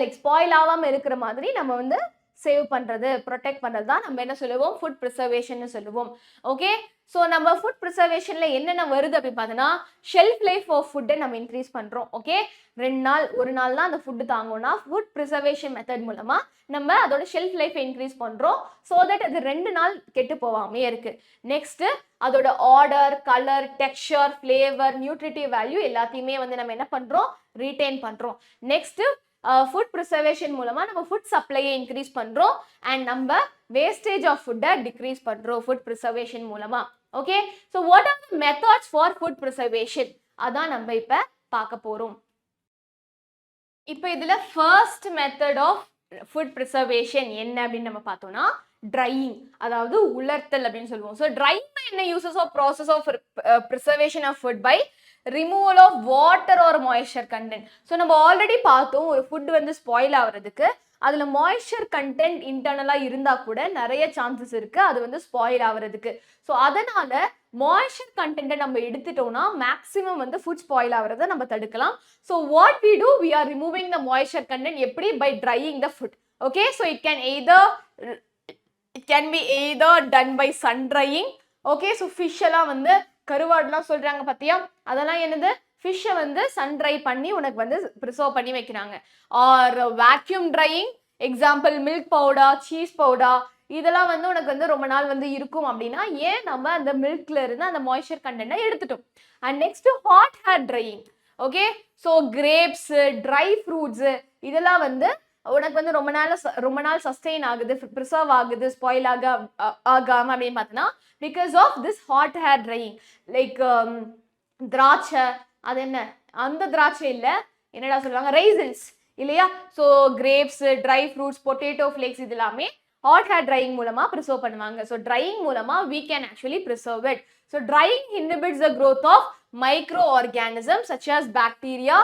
like spoil ஆகாம இருக்கிற மாதிரி நம்ம வந்து சேவ் பண்றது, ப்ரொடெக்ட் பண்றது தான் நம்ம என்ன சொல்லுவோம்? ஃபுட் ப்ரிசர்வேஷன் சொல்லுவோம். ஓகே, ஸோ நம்ம ஃபுட் ப்ரிசர்வேஷன்ல என்னென்ன வருது அப்படின்னு பார்த்தோன்னா, ஷெல்ஃப் லைஃப் ஆஃப் ஃபுட்டை நம்ம இன்க்ரீஸ் பண்றோம். ஓகே, 2 நாள் 1 நாள் தான் அந்த ஃபுட்டு தாங்கும்னா ஃபுட் ப்ரிசர்வேஷன் மெத்தட் மூலமா நம்ம அதோட ஷெல்ஃப் லைஃபை இன்க்ரீஸ் பண்றோம். ஸோ தட் அது 2 நாள் கெட்டு போகாமே இருக்கு. நெக்ஸ்ட் அதோட order, colour, texture, flavour, nutritive value எல்லாத்தையுமே வந்து நம்ம என்ன பண்றோம்? ரீடைன் பண்றோம். நெக்ஸ்ட் ஃபுட் ப்ரிசர்வேஷன் மூலமா நம்ம ஃபுட் சப்ளையை இன்க்ரீஸ் பண்றோம் அண்ட் நம்ம வேஸ்டேஜ் ஆஃப் ஃபுட்டை டிக்ரீஸ் பண்றோம் ஃபுட் ப்ரிசர்வேஷன் மூலமா. Okay, so what are the methods for food preservation? அதான் நம்ம இப்ப பார்க்க போறோம். இப்போ இதுல first method of food preservation என்ன அப்படின்னு நம்ம பார்த்தோம்னா ட்ரையிங், அதாவது உலர்த்தல் அப்படின்னு சொல்லுவோம். ஸோ ட்ரையிங் என்ன uses of process of preservation of food by removal of water or moisture content. So நம்ம ஆல்ரெடி பார்த்தோம் ஒரு ஃபுட் வந்து ஸ்பாயில் ஆகுறதுக்கு அதில் மாய்ஸ்சர் கண்டென்ட் இன்டர்னலாக இருந்தால் கூட நிறைய சான்சஸ் இருக்குது அது வந்து ஸ்பாயில் ஆகுறதுக்கு. ஸோ அதனால மாய்ஸ்சர் கண்டென்ட்டை நம்ம எடுத்துட்டோம்னா மேக்ஸிமம் வந்து ஃபுட் ஸ்பாயில் ஆகிறத நம்ம தடுக்கலாம். So what we do, we are removing the moisture content எப்படி? By drying the food. Okay, so it can be either done by sun drying. Okay, so fish எல்லாம் வந்து கருவாடுலாம் சொல்றாங்க பார்த்தியா, அதெல்லாம் என்னது? ஃபிஷ்ஷை வந்து சன் ட்ரை பண்ணி உனக்கு வந்து ப்ரிசர்வ் பண்ணி வைக்கிறாங்க. Or vacuum drying, example milk powder, cheese powder, இதெல்லாம் வந்து உனக்கு வந்து ரொம்ப நாள் வந்து இருக்கும் அப்படின்னா ஏன் நம்ம அந்த மில்க்ல இருந்து அந்த மாய்ஸ்சர் கண்டென்ட்டை எடுத்துட்டோம். And next hot air drying. Okay, so grapes, dry fruits இதெல்லாம் வந்து உனக்கு வந்து ரொம்ப நாள் சஸ்டெயின் ஆகுது, ப்ரிசர்வ் ஆகுது, ஸ்பாயில் ஆகாம அப்படின்னு பார்த்தோன்னா because of this hot air drying. Like திராட்சை, அது என்ன அந்த திராட்சை இல்லை, என்னடா சொல்லுவாங்க, ரைசன்ஸ் இல்லையா? So grapes, dry fruits, potato flakes இது எல்லாமே ஹாட் ஹேர் ட்ரையிங் மூலமா ப்ரிசர்வ் பண்ணுவாங்க. ஸோ ட்ரையிங் மூலமா we can actually preserve it. So drying inhibits the growth of microorganisms such as bacteria,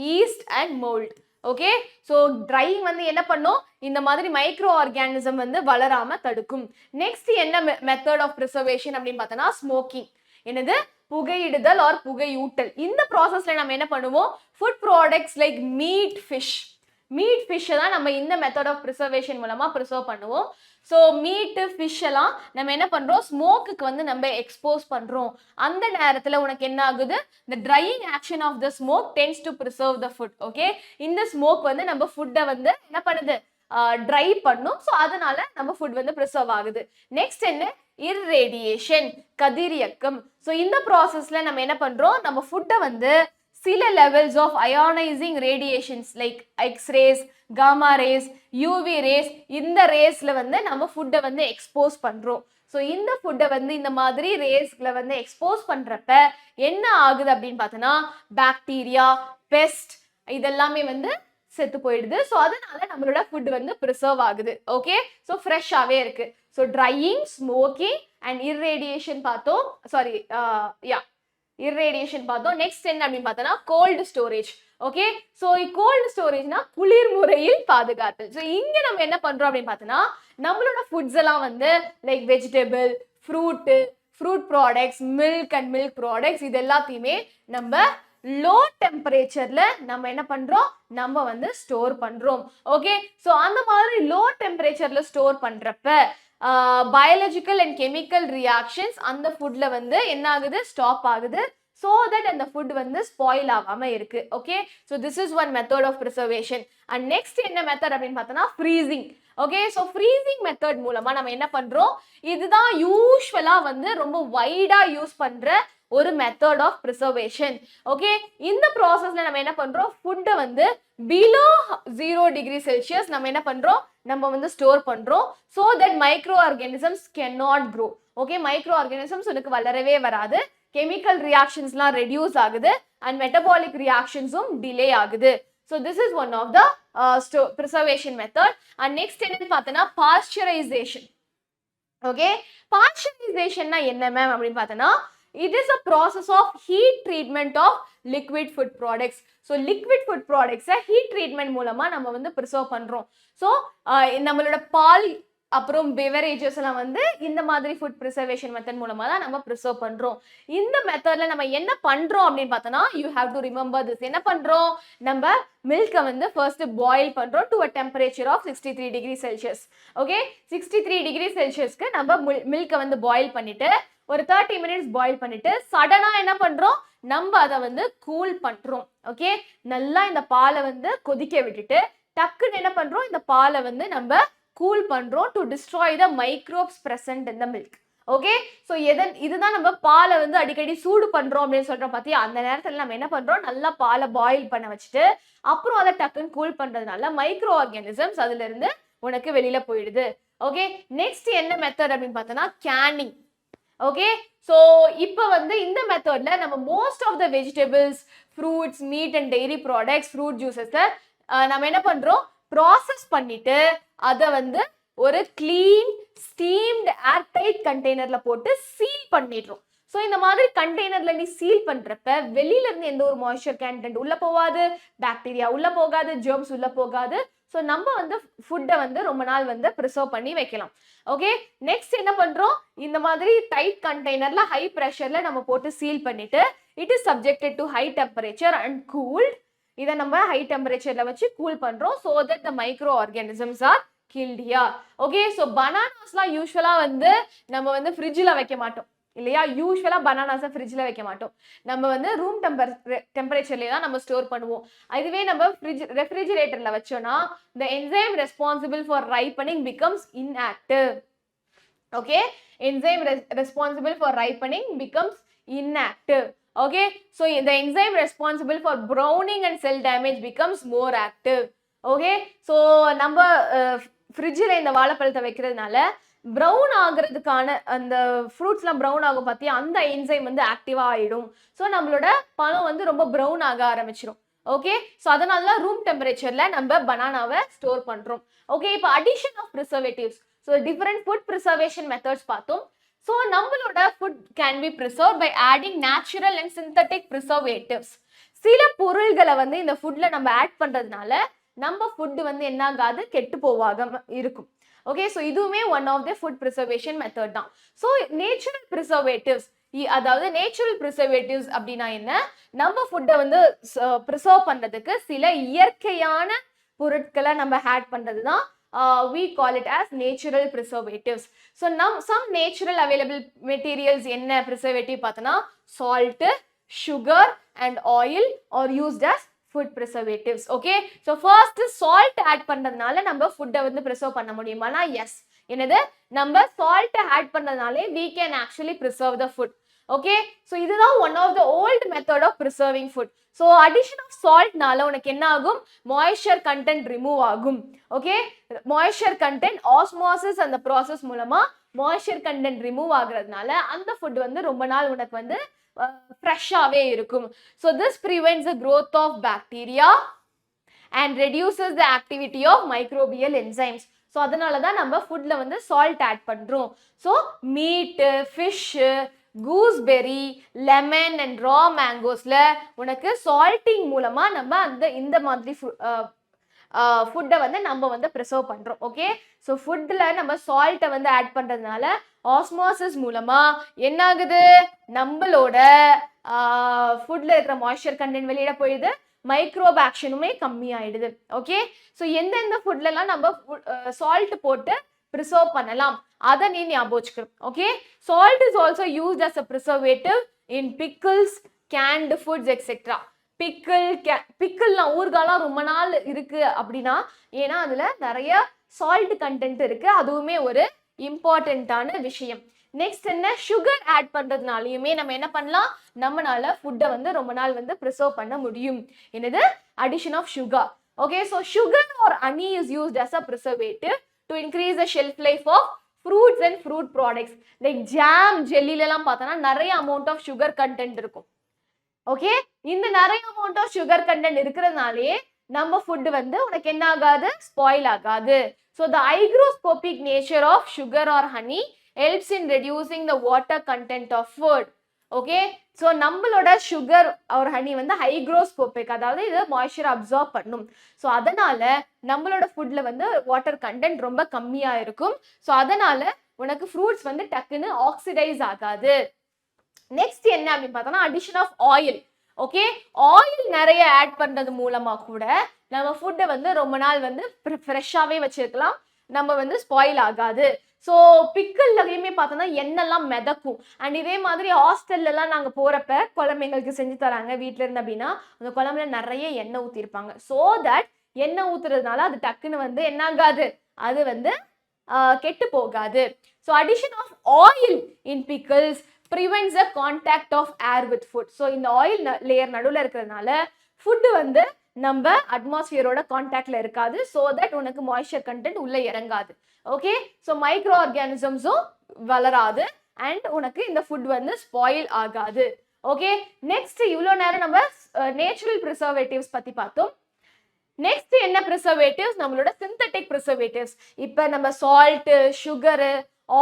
yeast and mold. Okay, so drying வந்து என்ன பண்ணும்? இந்த மாதிரி மைக்ரோ ஆர்கானிசம் வந்து வளராம தடுக்கும். நெக்ஸ்ட் என்ன மெத்தட் ஆஃப் ப்ரிசர்வேஷன் அப்படின்னு பார்த்தோன்னா ஸ்மோக்கிங். என்னது? புகையிடுதல் ஆர் புகையூட்டல். இந்த ப்ராசஸ்ல நம்ம என்ன பண்ணுவோம்? ஃபுட் ப்ராடக்ட்ஸ் லைக் மீட், ஃபிஷ்ஷை தான் நம்ம இந்த மெத்தட் ஆஃப் ப்ரிசர்வேஷன் மூலமா ப்ரிசர்வ் பண்ணுவோம். ஸோ மீட்டு, ஃபிஷ் எல்லாம் நம்ம என்ன பண்றோம்? ஸ்மோக்குக்கு வந்து நம்ம எக்ஸ்போஸ் பண்றோம். அந்த நேரத்தில் உனக்கு என்ன ஆகுது? the drying action of the smoke tends to preserve the food. Okay, இந்த ஸ்மோக் வந்து நம்ம ஃபுட்டை வந்து என்ன பண்ணுது? ட்ரை பண்ணும். ஸோ அதனால நம்ம ஃபுட் வந்து ப்ரிசர்வ் ஆகுது. நெக்ஸ்ட் என்ன? இர்ரேடியேஷன், கதிரியக்கம். ஸோ இந்த ப்ராசஸ்ல நம்ம என்ன பண்றோம்? நம்ம ஃபுட்டை வந்து சில levels of ionising radiations like X rays, gamma rays, UV rays, இந்த ரேஸ்ல வந்து நம்ம ஃபுட்டை வந்து எக்ஸ்போஸ் பண்றோம். ஸோ இந்த ஃபுட்டை வந்து இந்த மாதிரி ரேஸ்ல வந்து எக்ஸ்போஸ் பண்றப்ப என்ன ஆகுது அப்படின்னு பார்த்தோன்னா பாக்டீரியா, பெஸ்ட் இதெல்லாமே வந்து செத்து போயிடுது. ஸோ அதனால நம்மளோட ஃபுட் வந்து ப்ரிசர்வ் ஆகுது. ஓகே, ஸோ ஃப்ரெஷ்ஷாகவே இருக்கு. So drying, smoking and irradiation பார்த்தோம். இர்ரேடியேஷன் பார்த்தோம். நெக்ஸ்ட் என்ன அப்படின்னு பார்த்தோன்னா cold storage. Okay, so cold ஸ்டோரேஜ்னா குளிர் முறையில் பாதுகாத்தல். ஸோ இங்க நம்ம என்ன பண்றோம் அப்படின்னு பார்த்தோன்னா நம்மளோட ஃபுட்ஸ் எல்லாம் வந்து like vegetable, fruit products, milk and milk products இது எல்லாத்தையுமே நம்ம லோ டெம்பரேச்சர்ல நம்ம என்ன பண்றோம்? நம்ம வந்து ஸ்டோர் பண்றோம். ஓகே, ஸோ அந்த மாதிரி லோ டெம்பரேச்சர்ல ஸ்டோர் பண்றப்ப பயாலஜிக்கல் அண்ட் கெமிக்கல் ரியாக்ஷன்ஸ் அந்த ஃபுட்ல வந்து என்ன ஆகுது? ஸ்டாப் ஆகுது. so that அந்த ஃபுட் வந்து ஸ்பாயில் ஆகாம இருக்கு. Okay, so this is one method of preservation. And next என்ன மெத்தட் அப்படின்னு பார்த்தோன்னா freezing. Okay, so freezing method மூலமா நம்ம என்ன பண்றோம்? இதுதான் யூஸ்வலா வந்து ரொம்ப வைடா யூஸ் பண்ற ஒரு மெத்தட் ஆஃப் ப்ரிசர்வேஷன். ஓகே, இந்த ப்ராசஸ்ல நம்ம என்ன பண்றோம்? ஃபுட்டை வந்து பிலோ 0 டிகிரி செல்சியஸ் நம்ம என்ன பண்றோம்? நம்ம வந்து ஸ்டோர் பண்றோம். so that microorganisms cannot grow. Okay, microorganisms உனக்கு வளரவே வராது. கெமிக்கல் ரியாக்ஷன்ஸ்லாம் ரெடியூஸ் ஆகுது அண்ட் மெட்டபாலிக் ரியாக்ஷன்ஸும் டிலே ஆகுது. So this is one of the preservation method. And next என்னன்னு பார்த்தோன்னா பாஸ்சரைசேஷன். ஓகே, பாஸ்சரைசேஷன்னா என்ன மேம் அப்படின்னு பார்த்தோன்னா it is a process of heat treatment of liquid food products. So liquid food products heat treatment மூலமா நம்ம வந்து preserve பண்றோம். So நம்மளோட பால் அப்புறம் beverages எல்லாம் வந்து இந்த மாதிரி ஃபுட் ப்ரிசர்வேஷன் மெத்தட் மூலமா தான் நம்ம ப்ரிசர்வ் பண்றோம். இந்த மெத்தட்ல நம்ம என்ன பண்றோம் அப்படின்னு பார்த்தோம்னா you have to remember this. என்ன பண்றோம்? நம்ம மில்கை வந்து ஃபர்ஸ்ட் பாயில் பண்றோம் to a temperature of 63 degree Celsius. Okay, 63 degree Celsiusக்கு நம்ம மில்கை வந்து பாயில் பண்ணிட்டு ஒரு 30 minutes பாயில் பண்ணிட்டு சடனா என்ன பண்றோம்? நம்ம அதை வந்து கூல் பண்றோம். ஓகே, நல்லா இந்த பாலை வந்து கொதிக்க விட்டுட்டு டக்குன்னு என்ன பண்றோம்? இந்த பாலை வந்து நம்ம கூல் பண்றோம் to destroy the microbes present in the milk. Okay, so இதுதான் நம்ம பாலை வந்து அடிக்கடி சூடு பண்றோம் அப்படின்னு சொல்றோம் பார்த்தியா, அந்த நேரத்தில் நம்ம என்ன பண்றோம்? நல்லா பாலை பாயில் பண்ண வச்சுட்டு அப்புறம் அதை டக்குன்னு கூல் பண்றதுனால மைக்ரோ ஆர்கானிசம்ஸ் அதுல இருந்து உனக்கு வெளியில போயிடுது. ஓகே, நெக்ஸ்ட் என்ன மெத்தட் அப்படின்னு பார்த்தோம்னா கேனிங். ஓகே, ஸோ இப்போ வந்து இந்த மெத்தட்ல நம்ம most of the vegetables, fruits, meat and dairy products, fruit ஜூஸஸை நம்ம என்ன பண்றோம்? ப்ராசஸ் பண்ணிட்டு அதை வந்து ஒரு கிளீன் ஸ்டீம்டு ஏர்டைட் கண்டெய்னர்ல போட்டு சீல் பண்ணிடுறோம். ஸோ இந்த மாதிரி கண்டெய்னர்ல நீ சீல் பண்றப்ப வெளியில இருந்து எந்த ஒரு மாய்ஸ்சர் கண்டென்ட் உள்ள போகாது, பாக்டீரியா உள்ள போகாது, ஜெர்ம்ஸ் உள்ள போகாது. ஸோ நம்ம வந்து ஃபுட்டை வந்து ரொம்ப நாள் வந்து ப்ரிசர்வ் பண்ணி வைக்கலாம். ஓகே, நெக்ஸ்ட் என்ன பண்றோம்? இந்த மாதிரி டைட் கண்டெய்னர்ல ஹை ப்ரெஷர்ல நம்ம போட்டு சீல் பண்ணிட்டு it is subjected to high temperature and cooled. இதை நம்ம ஹை டெம்பரேச்சர்ல வச்சு கூல் பண்றோம் so that the micro organisms are killed here. Okay, so பனானாஸ்லாம் யூஸ்வலா வந்து நம்ம வந்து ஃப்ரிட்ஜில் வைக்க மாட்டோம் இல்லையா? யூஸ்வலா பனானாஸை ஃப்ரிட்ஜில் வைக்க மாட்டோம். நம்ம வந்து ரூம் டெம்பரேச்சர்லேயே தான் நம்ம ஸ்டோர் பண்ணுவோம். இதுவே நம்ம ரெஃப்ரிஜிரேட்டர்ல வச்சோம்னா the enzyme responsible for ripening becomes inactive. Okay, enzyme responsible for ripening becomes inactive. Okay, so the enzyme responsible for browning and cell damage becomes more active. Okay, so நம்ம ஃப்ரிட்ஜில் இந்த வாழைப்பழத்தை வைக்கிறதுனால ப்ரௌன் ஆகுறதுக்கான அந்த ஃப்ரூட்ஸ்லாம் ப்ரௌன் ஆகும் பார்த்தியா, அந்த enzyme வந்து ஆக்டிவாக ஆகிடும். ஸோ நம்மளோட பழம் வந்து ரொம்ப ப்ரௌன் ஆக ஆரம்பிச்சிடும். ஓகே, ஸோ அதனால தான் ரூம் டெம்பரேச்சரில் நம்ம பனானாவை ஸ்டோர் பண்ணுறோம். ஓகே, இப்போ addition of preservatives, so different food preservation methods பார்த்தோம். ஸோ நம்மளோட food can be preserve by adding natural and synthetic preservatives. சில பொருள்களை வந்து இந்த ஃபுட்ல நம்ம ஆட் பண்றதுனால நம்ம ஃபுட் வந்து என்ன ஆகாது? கெட்டு போகாம இருக்கும். ஓகே, ஸோ இதுவுமே one of the food preservation method தான். ஸோ நேச்சுரல் ப்ரிசர்வேட்டிவ்ஸ், அதாவது நேச்சுரல் ப்ரிசர்வேட்டிவ்ஸ் அப்படின்னா என்ன? நம்ம ஃபுட்டை வந்து ப்ரிசர்வ் பண்றதுக்கு சில இயற்கையான பொருட்களை நம்ம ஆட் பண்றது தான் we call it as natural preservatives. So now some natural available materials என்ன preservative பார்த்தனா salt, sugar and oil are used as food preservatives. Okay, so first salt add பண்றதுனால நம்ம ஃபுட்டை வந்து preserve பண்ண முடியுமானா yes. என்னது? நம்ம salt add பண்றதுனாலே we can actually preserve the food. Okay, so இதுதான் one of the old method of preserving food. So addition of salt நால உனக்கு என்ன ஆகும்? moisture content remove ஆகும். Okay, moisture content osmosis அந்த process மூலமா moisture content remove ஆகுறதுனால அந்த food வந்து ரொம்ப நாள் உனக்கு வந்து ஃப்ரெஷ்ஷாவே இருக்கும். So this prevents the growth of bacteria and reduces the activity of microbial enzymes. So அதனால தான் நம்ம ஃபுட்ல வந்து salt add பண்றோம். So meat, fish, gooseberry, lemon and raw மேங்கோஸ்ல உனக்கு சால்ட்டிங் மூலமா நம்ம இந்த மாதிரி ஃபுட்டை வந்து நம்ம வந்து ப்ரிசர்வ் பண்றோம். ஓகே, ஸோ ஃபுட்ல நம்ம சால்ட்டை வந்து ஆட் பண்றதுனால ஆஸ்மாசிஸ் மூலமா என்ன ஆகுது? நம்மளோட ஃபுட்ல இருக்கிற மாய்ஸ்சர் கண்டென்ட் வெளியிட போயிடுது, மைக்ரோப் ஆக்ஷனுமே கம்மி ஆயிடுது. ஓகே, ஸோ எந்தெந்த ஃபுட்லலாம் நம்ம சால்ட் போட்டு preserve பண்ணலாம் அதை நீ ஞாபகம் வச்சுக்கணும். Okay, salt is also used as a preservative in pickles, canned foods etc. பிக்கிள்லாம் ஊறுகாலாம் ரொம்ப நாள் இருக்கு அப்படின்னா ஏன்னா அதுல நிறைய சால்ட் கண்டென்ட் இருக்கு, அதுவுமே ஒரு இம்பார்ட்டன்டான விஷயம். நெக்ஸ்ட் என்ன? சுகர் ஆட் பண்றதுனாலயுமே நம்ம என்ன பண்ணலாம்? நம்மளால ஃபுட்டை வந்து ரொம்ப நாள் வந்து ப்ரிசர்வ் பண்ண முடியும். என்னது? Addition of sugar. Okay, so sugar or honey is used as a preservative to increase the shelf life of fruits and fruit products like jam, jelly லாம் பார்த்தனா நிறைய amount of sugar content இருக்கும். Okay, இந்த நிறைய amount of sugar content இருக்கிறதுனாலே நம்ம food வந்து உனக்கு என்ன ஆகாது? ஸ்பாயில் ஆகாது. So the hygroscopic nature of sugar or honey helps in reducing the water content of food. Okay so நம்மளோட சுகர் ஒரு ஹனி வந்து ஹைக்ரோஸ்கோபிக், அதாவது இது மாய்ஸ்சர் அப்சார்ப் பண்ணும். ஸோ அதனால நம்மளோட ஃபுட்ல வந்து வாட்டர் கண்டென்ட் ரொம்ப கம்மியா இருக்கும். ஸோ அதனால உனக்கு ஃப்ரூட்ஸ் வந்து டக்குன்னு ஆக்சிடைஸ் ஆகாது. நெக்ஸ்ட் என்ன அப்படின்னு பார்த்தோம்னா addition of oil. Okay oil நிறைய ஆட் பண்றது மூலமா கூட நம்ம ஃபுட்டை வந்து ரொம்ப நாள் வந்து ஃப்ரெஷ்ஷாவே வச்சிருக்கலாம், நம்ம வந்து ஸ்பாயில் ஆகாது. ஸோ பிக்கிள்லையுமே பார்த்தோம்னா எண்ணெய்லாம் மிதக்கும். அண்ட் இதே மாதிரி ஹாஸ்டல்லாம் நாங்கள் போகிறப்ப குழம்பு எங்களுக்கு செஞ்சு தராங்க வீட்டில் இருந்து அப்படின்னா அந்த குழம்புல நிறைய எண்ணெய் ஊற்றிருப்பாங்க. ஸோ தட் எண்ணெய் ஊற்றுறதுனால அது டக்குன்னு வந்து என்ன ஆகாது, அது வந்து கெட்டு போகாது. So addition of oil in pickles prevents the contact of air with food. So இந்த ஆயில் லேயர் நடுவில் இருக்கிறதுனால ஃபுட்டு வந்து நம்ம அட்மாஸ்பியரோட கான்டாக்ட்ல இருக்காது. ஸோ தட் உனக்கு மாய்ஸ்சர் கண்டென்ட் உள்ள இறங்காது. ஓகே ஸோ மைக்ரோ ஆர்கானிசம்ஸும் வளராது அண்ட் உனக்கு இந்த ஃபுட் வந்து ஸ்பாயில் ஆகாது. ஓகே நெக்ஸ்ட் இவ்வளோ நேரம் நம்ம நேச்சுரல் ப்ரிசர்வேட்டிவ்ஸ் பற்றி பார்த்தோம். நெக்ஸ்ட் என்ன ப்ரிசர்வேட்டிவ்ஸ், நம்மளோட சிந்தட்டிக் ப்ரிசர்வேட்டிவ்ஸ். இப்போ நம்ம சால்ட்டு, சுகரு,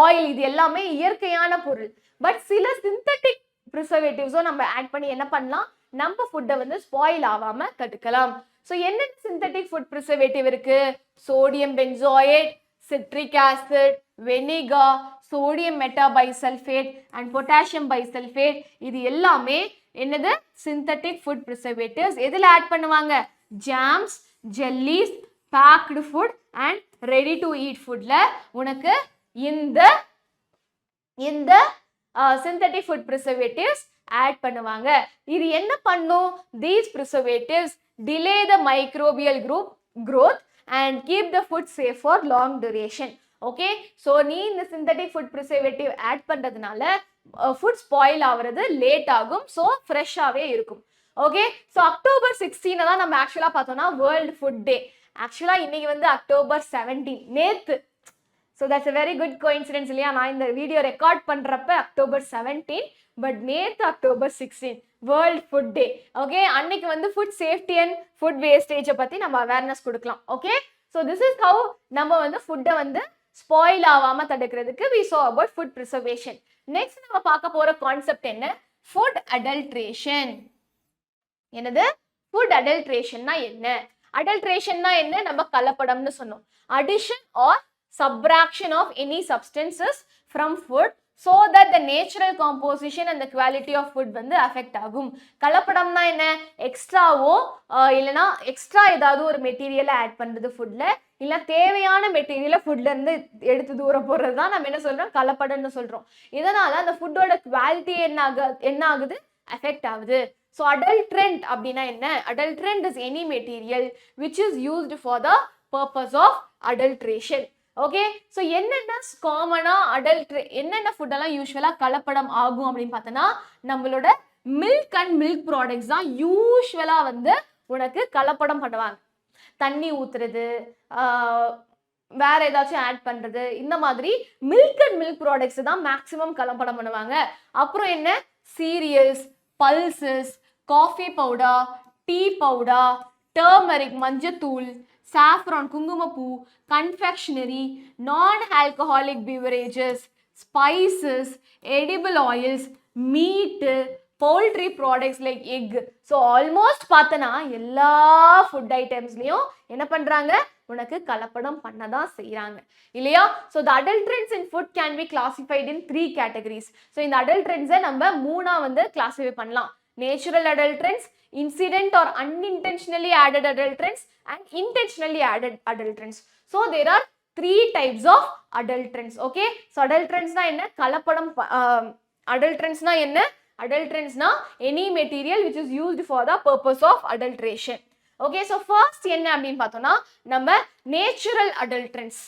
ஆயில் இது எல்லாமே இயற்கையான பொருள். பட் சில சிந்தட்டிக் ப்ரிசர்வேட்டிவ்ஸும் நம்ம ஆட் பண்ணி என்ன பண்ணலாம், நம்ம ஃபுட்டை வந்து ஸ்பாயில் ஆகாம தடுக்கலாம். ஸோ என்னென்ன சிந்தட்டிக் ஃபுட் ப்ரிசர்வேட்டிவ் இருக்கு, sodium benzoate, citric acid, vinegar, sodium metabisulphite and potassium bisulphite, இது எல்லாமே என்னது சிந்தட்டிக் ஃபுட் ப்ரிசர்வேட்டிவ்ஸ். எதில் ஆட் பண்ணுவாங்க, jams, jellies, baked food and ready to eat ஃபுட்ல உனக்கு இந்த synthetic food preservatives add பண்ணுவாங்க. இது என்ன பண்ணும், these preservatives delay the microbial growth and keep the food safe for long duration. Okay so நீ இந்த synthetic food preservative add பண்றதுனால ஃபுட் ஸ்பாயில் ஆகிறது லேட் ஆகும். ஸோ ஃப்ரெஷ்ஷாகவே இருக்கும். ஓகே ஸோ அக்டோபர் 16 தான் நம்ம ஆக்சுவலாக பார்த்தோம்னா வேர்ல்டு ஃபுட் டே. ஆக்சுவலாக இன்னைக்கு வந்து அக்டோபர் 17 நேத்து. So that's a very good coincidence இல்லையா, நான் இந்த வீடியோ ரெக்கார்ட் பண்ணுறப்ப அக்டோபர் 17 பட் நேற்று October 16 World Food Day. Okay அன்னைக்கு வந்து ஃபுட் சேஃப்டி அண்ட் ஃபுட் வேஸ்டேஜை பற்றி நம்ம அவேர்னஸ் கொடுக்கலாம். Okay so this is how நம்ம வந்து ஃபுட்டை வந்து ஸ்பாயில் ஆகாமல் தடுக்கிறதுக்கு we saw about food preservation. Next நம்ம பார்க்க போகிற கான்செப்ட் என்ன, ஃபுட் அடல்ட்ரேஷன். என்னது ஃபுட் அடல்ட்ரேஷன்னா என்ன, அடல்ட்ரேஷன்னா என்ன, நம்ம கலப்படம்னு சொன்னோம். Addition R subtraction of any substances from food so that the natural composition and the quality of food வந்து affect ஆகும். கலப்படம்னா என்ன, எக்ஸ்ட்ராவோ இல்லைனா எக்ஸ்ட்ரா ஏதாவது ஒரு மெட்டீரியலை ஆட் பண்ணுறது ஃபுட்ல, இல்லை தேவையான மெட்டீரியலை ஃபுட்ல இருந்து எடுத்து தூரம் போடுறது தான் நம்ம என்ன சொல்றோம், கலப்படம்னு சொல்றோம். இதனால அந்த ஃபுட்டோட குவாலிட்டி என்ன ஆகுது, அஃபெக்ட் ஆகுது. ஸோ அடல்ட்ரண்ட் அப்படின்னா என்ன, adulterant is any material which is used for the purpose of adulteration. Okay so என்னென்ன காமனா என்னென்ன ஃபுட்டெல்லாம் யூஸ்வலாக கலப்படம் ஆகும் அப்படின்னு பார்த்தோன்னா நம்மளோட மில்க் அண்ட் மில்க் ப்ராடக்ட்ஸ் தான் யூஸ்வலாக வந்து உனக்கு கலப்படம் பண்ணுவாங்க. தண்ணி ஊற்றுறது, வேற ஏதாச்சும் ஆட் பண்ணுறது, இந்த மாதிரி மில்க் அண்ட் மில்க் ப்ராடக்ட்ஸ் தான் மேக்ஸிமம் கலப்படம் பண்ணுவாங்க. அப்புறம் என்ன, serials, pulses, coffee powder, tea powder, turmeric மஞ்சத்தூள், saffron குங்குமப்பூ, confectionery, non-alcoholic beverages, spices, edible oils, meat, poultry products like egg. So almost பார்த்தனா எல்லா ஃபுட் ஐட்டம்ஸ்லயும் என்ன பண்றாங்க, உனக்கு கலப்படம் பண்ணதான் செய்யறாங்க இல்லையா. So the adulterants in food can be classified in 3 categories. So இந்த adulterants நம்ம மூணா வந்து கிளாசிஃபை பண்ணலாம். Natural adulterants, incident or unintentionally added adulterants and intentionally added adulterants. So there are 3 types of adulterants. Okay, so adulterants na enna, kalapadam adulterants na enna, adulterants na any material which is used for the purpose of adulteration. Okay, so first enna appdin pathona நம்ம natural adulterants.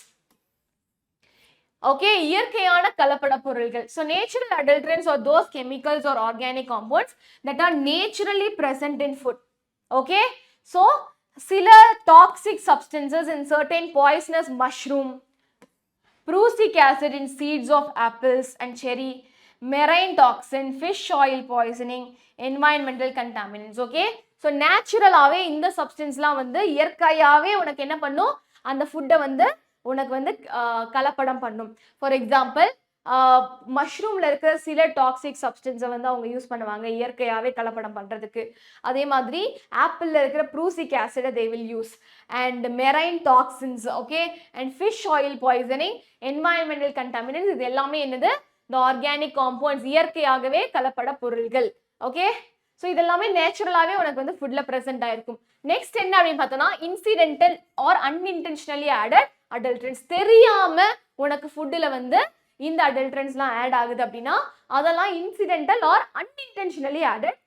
Okay, இயற்கையான கலப்பட பொருள்கள். So natural adulterants are those chemicals or organic compounds that are naturally present in food. Okay, so சில toxic substances in certain poisonous mushroom, prussic acid in seeds of apples and cherry, marine toxin, fish oil poisoning, environmental contaminants. Okay, so naturally இந்த substanceலாம் வந்து இயற்கையாவே உனக்கு என்ன பண்ணும், அந்த ஃபுட்டை வந்து உனக்கு வந்து கலப்படம் பண்ணும். ஃபார் எக்ஸாம்பிள் மஷ்ரூம்ல இருக்கிற சில டாக்ஸிக் சப்ஸ்டன்ஸை வந்து அவங்க யூஸ் பண்ணுவாங்க இயற்கையாகவே கலப்படம் பண்ணுறதுக்கு. அதே மாதிரி ஆப்பிளில் இருக்கிற ப்ரூசிக் ஆசிடை they will use. And marine toxins, okay, and fish oil poisoning, environmental contaminants, இது எல்லாமே என்னது, இந்த ஆர்கானிக் காம்பவுண்ட்ஸ், இயற்கையாகவே கலப்பட பொருள்கள். ஓகே, ஸோ இதெல்லாமே நேச்சுரலாகவே உனக்கு வந்து ஃபுட்டில் ப்ரெசென்ட் ஆயிருக்கும். நெக்ஸ்ட் என்ன அப்படின்னு பார்த்தோன்னா, incidental or unintentionally added adulterants. தெரியாம உனக்கு ஃபுட்டில் வந்து இந்த அடல்ட்ரன்ஸ்லாம் ஆட் ஆகுது அப்படின்னா அதெல்லாம் incidental or unintentionally added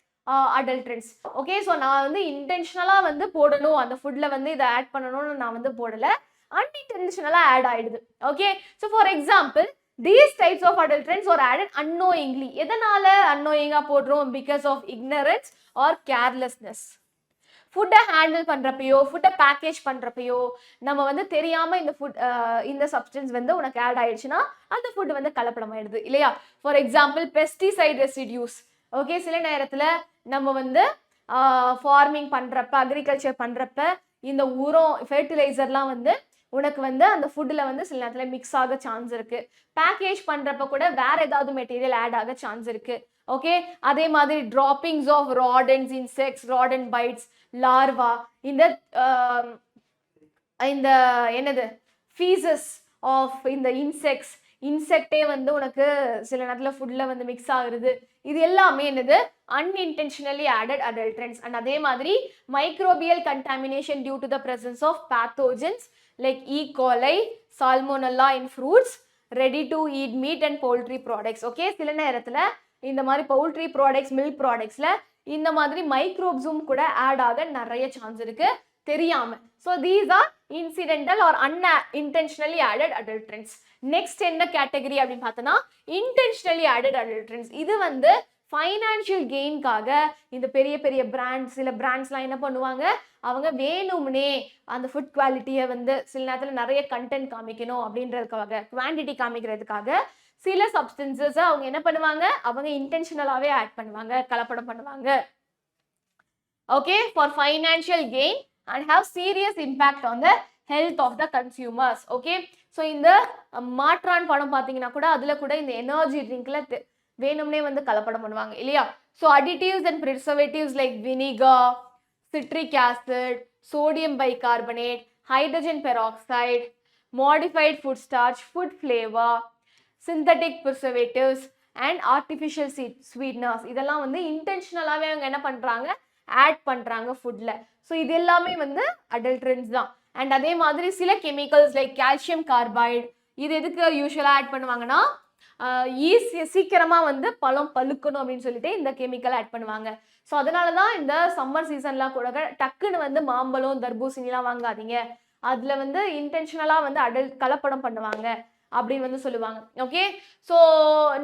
adulterants. Okay, so நான் வந்து இன்டென்ஷனலாக வந்து போடணும் அந்த ஃபுட்டில் வந்து இதை ஆட் பண்ணணும்னு நான் வந்து போடலை, அன்இன்டென்ஷனலாக ஆட் ஆயிடுது. Okay, so for example these types of adulterants are added unknowingly. எதனால unknowingா போடுறோம்? because of ignorance or carelessness. ஃபுட்டை ஹேண்டில் பண்ணுறப்பையோ ஃபுட்டை பேக்கேஜ் பண்ணுறப்பையோ நம்ம வந்து தெரியாமல் இந்த சப்ஸ்டன்ஸ் வந்து உனக்கு ஆட் ஆயிடுச்சுன்னா அந்த ஃபுட்டு வந்து கலப்படம் ஆயிடுது இல்லையா? For example pesticide residues. Okay, சில நேரத்தில் நம்ம வந்து ஃபார்மிங் பண்ணுறப்ப அக்ரிகல்ச்சர் பண்ணுறப்ப இந்த உரம் ஃபெர்டிலைசர்லாம் வந்து உனக்கு வந்து அந்த ஃபுட்டில் வந்து சில நேரத்தில் மிக்ஸ் ஆக சான்ஸ் இருக்கு. பேக்கேஜ் பண்ணுறப்ப கூட வேற ஏதாவது மெட்டீரியல் ஆட் ஆக சான்ஸ் இருக்கு. ஓகே, அதே மாதிரி droppings of rodents, insects, rodent bites, larva, இந்த என்னது ஃபீசஸ் ஆஃப் இந்த இன்செக்டே வந்து உனக்கு சில நேரத்தில் ஃபுட்டில் வந்து மிக்ஸ் ஆகுறது. இது எல்லாமே என்னது, unintentionally added adulterants. அண்ட் அதே மாதிரி microbial contamination due to the presence of pathogens like E. coli, salmonella in fruits, ready to eat meat and poultry products. Okay, சில நேரத்தில் இந்த மாதிரி poultry products, milk productsல இந்த மாதிரி மைக்ரோப்ஸும் கூட ஆட் ஆக நிறைய சான்ஸ் இருக்கு தெரியாம. So these are incidental or unintentionally added adulterants. Next என்ன கேட்டகரி அப்படின்னு பார்த்தோன்னா இன்டென்ஷனலி ஆடட் அடல்ட்ரன்ஸ். இது வந்து ஃபைனான்ஷியல் கெயின்காக இந்த பெரிய பெரிய பிராண்ட்ஸ், சில பிராண்ட்ஸ்லாம் என்ன பண்ணுவாங்க, அவங்க வேணும்னே அந்த ஃபுட் குவாலிட்டியை வந்து சில நேரத்தில் நிறைய கண்டென்ட் காமிக்கணும் அப்படின்றதுக்காக, குவான்டிட்டி காமிக்கிறதுக்காக சில சப்ஸ்டன்சஸை அவங்க என்ன பண்ணுவாங்க, அவங்க இன்டென்ஷனலாகவே ஆட் பண்ணுவாங்க, கலப்படம் பண்ணுவாங்க. Okay, for financial gain and have serious impact on the health of the consumers. Okay, so இந்த மாற்றான் படம் பார்த்தீங்கன்னா கூட அதில் கூட இந்த எனர்ஜி ட்ரிங்க்ல வேணும்னே வந்து கலப்படம் பண்ணுவாங்க இல்லையா? So additives and preservatives like vinegar, citric acid, sodium bicarbonate, hydrogen peroxide, modified food starch, food flavor, synthetic preservatives and artificial sweeteners, இதெல்லாம் வந்து இன்டென்ஷனலாகவே அவங்க என்ன பண்ணுறாங்க, ஆட் பண்ணுறாங்க ஃபுட்டில். ஸோ இது எல்லாமே வந்து அடல்ட்ரன்ஸ் தான். அண்ட் அதே மாதிரி சில கெமிக்கல்ஸ் லைக் கால்சியம் கார்பைடு, இது எதுக்கு யூஸ்வலாக ஆட் பண்ணுவாங்கன்னா சீக்கிரமாக வந்து பழம் பழுக்கணும் அப்படின்னு சொல்லிட்டு இந்த கெமிக்கல் ஆட் பண்ணுவாங்க. ஸோ அதனால தான் இந்த சம்மர் சீசன்லாம் கூட டக்குன்னு வந்து மாம்பழம், தர்பூசணிலாம் வாங்காதீங்க, அதில் வந்து இன்டென்ஷனலாக வந்து கலப்படம் பண்ணுவாங்க அப்படின்னு வந்து சொல்லுவாங்க. Okay, so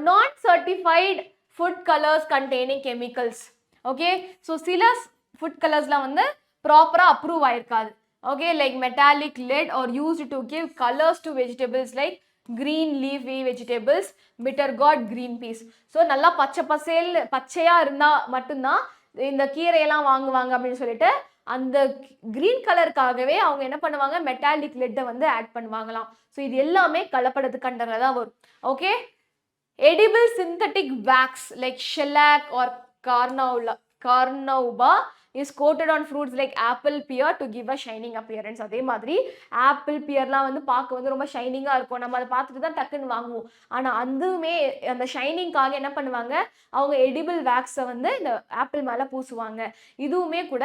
not certified food colours containing chemicals. Okay, so சில ஃபுட் கலர்ஸ்லாம் வந்து ப்ராப்பராக அப்ரூவ் ஆயிருக்காது. Okay, like metallic lead are used to give colours to vegetables like green leafy vegetables, bitter gourd, green peas. So நல்லா பச்சையாக இருந்தால் மட்டும்தான் இந்த கீரையெல்லாம் வாங்குவாங்க அப்படின்னு சொல்லிட்டு அந்த கிரீன் கலருக்காகவே அவங்க என்ன பண்ணுவாங்க, மெட்டாலிக் லெட்டை வந்து ஆட் பண்ணுவாங்களாம். ஸோ இது எல்லாமே கலப்படத்துக்கு கண்டதில் தான் வரும். Okay, edible synthetic wax like shellac or carnauba is coated on fruits like apple, pear to give a shining appearance. அதே மாதிரி ஆப்பிள் பியர்லாம் வந்து பார்க்க வந்து ரொம்ப ஷைனிங்காக இருக்கும், நம்ம அதை பார்த்துட்டு தான் டக்குன்னு வாங்குவோம். ஆனால் அதுவுமே அந்த ஷைனிங்காக என்ன பண்ணுவாங்க, அவங்க எடிபிள் வேக்ஸை வந்து இந்த ஆப்பிள் மேலே பூசுவாங்க. இதுவுமே கூட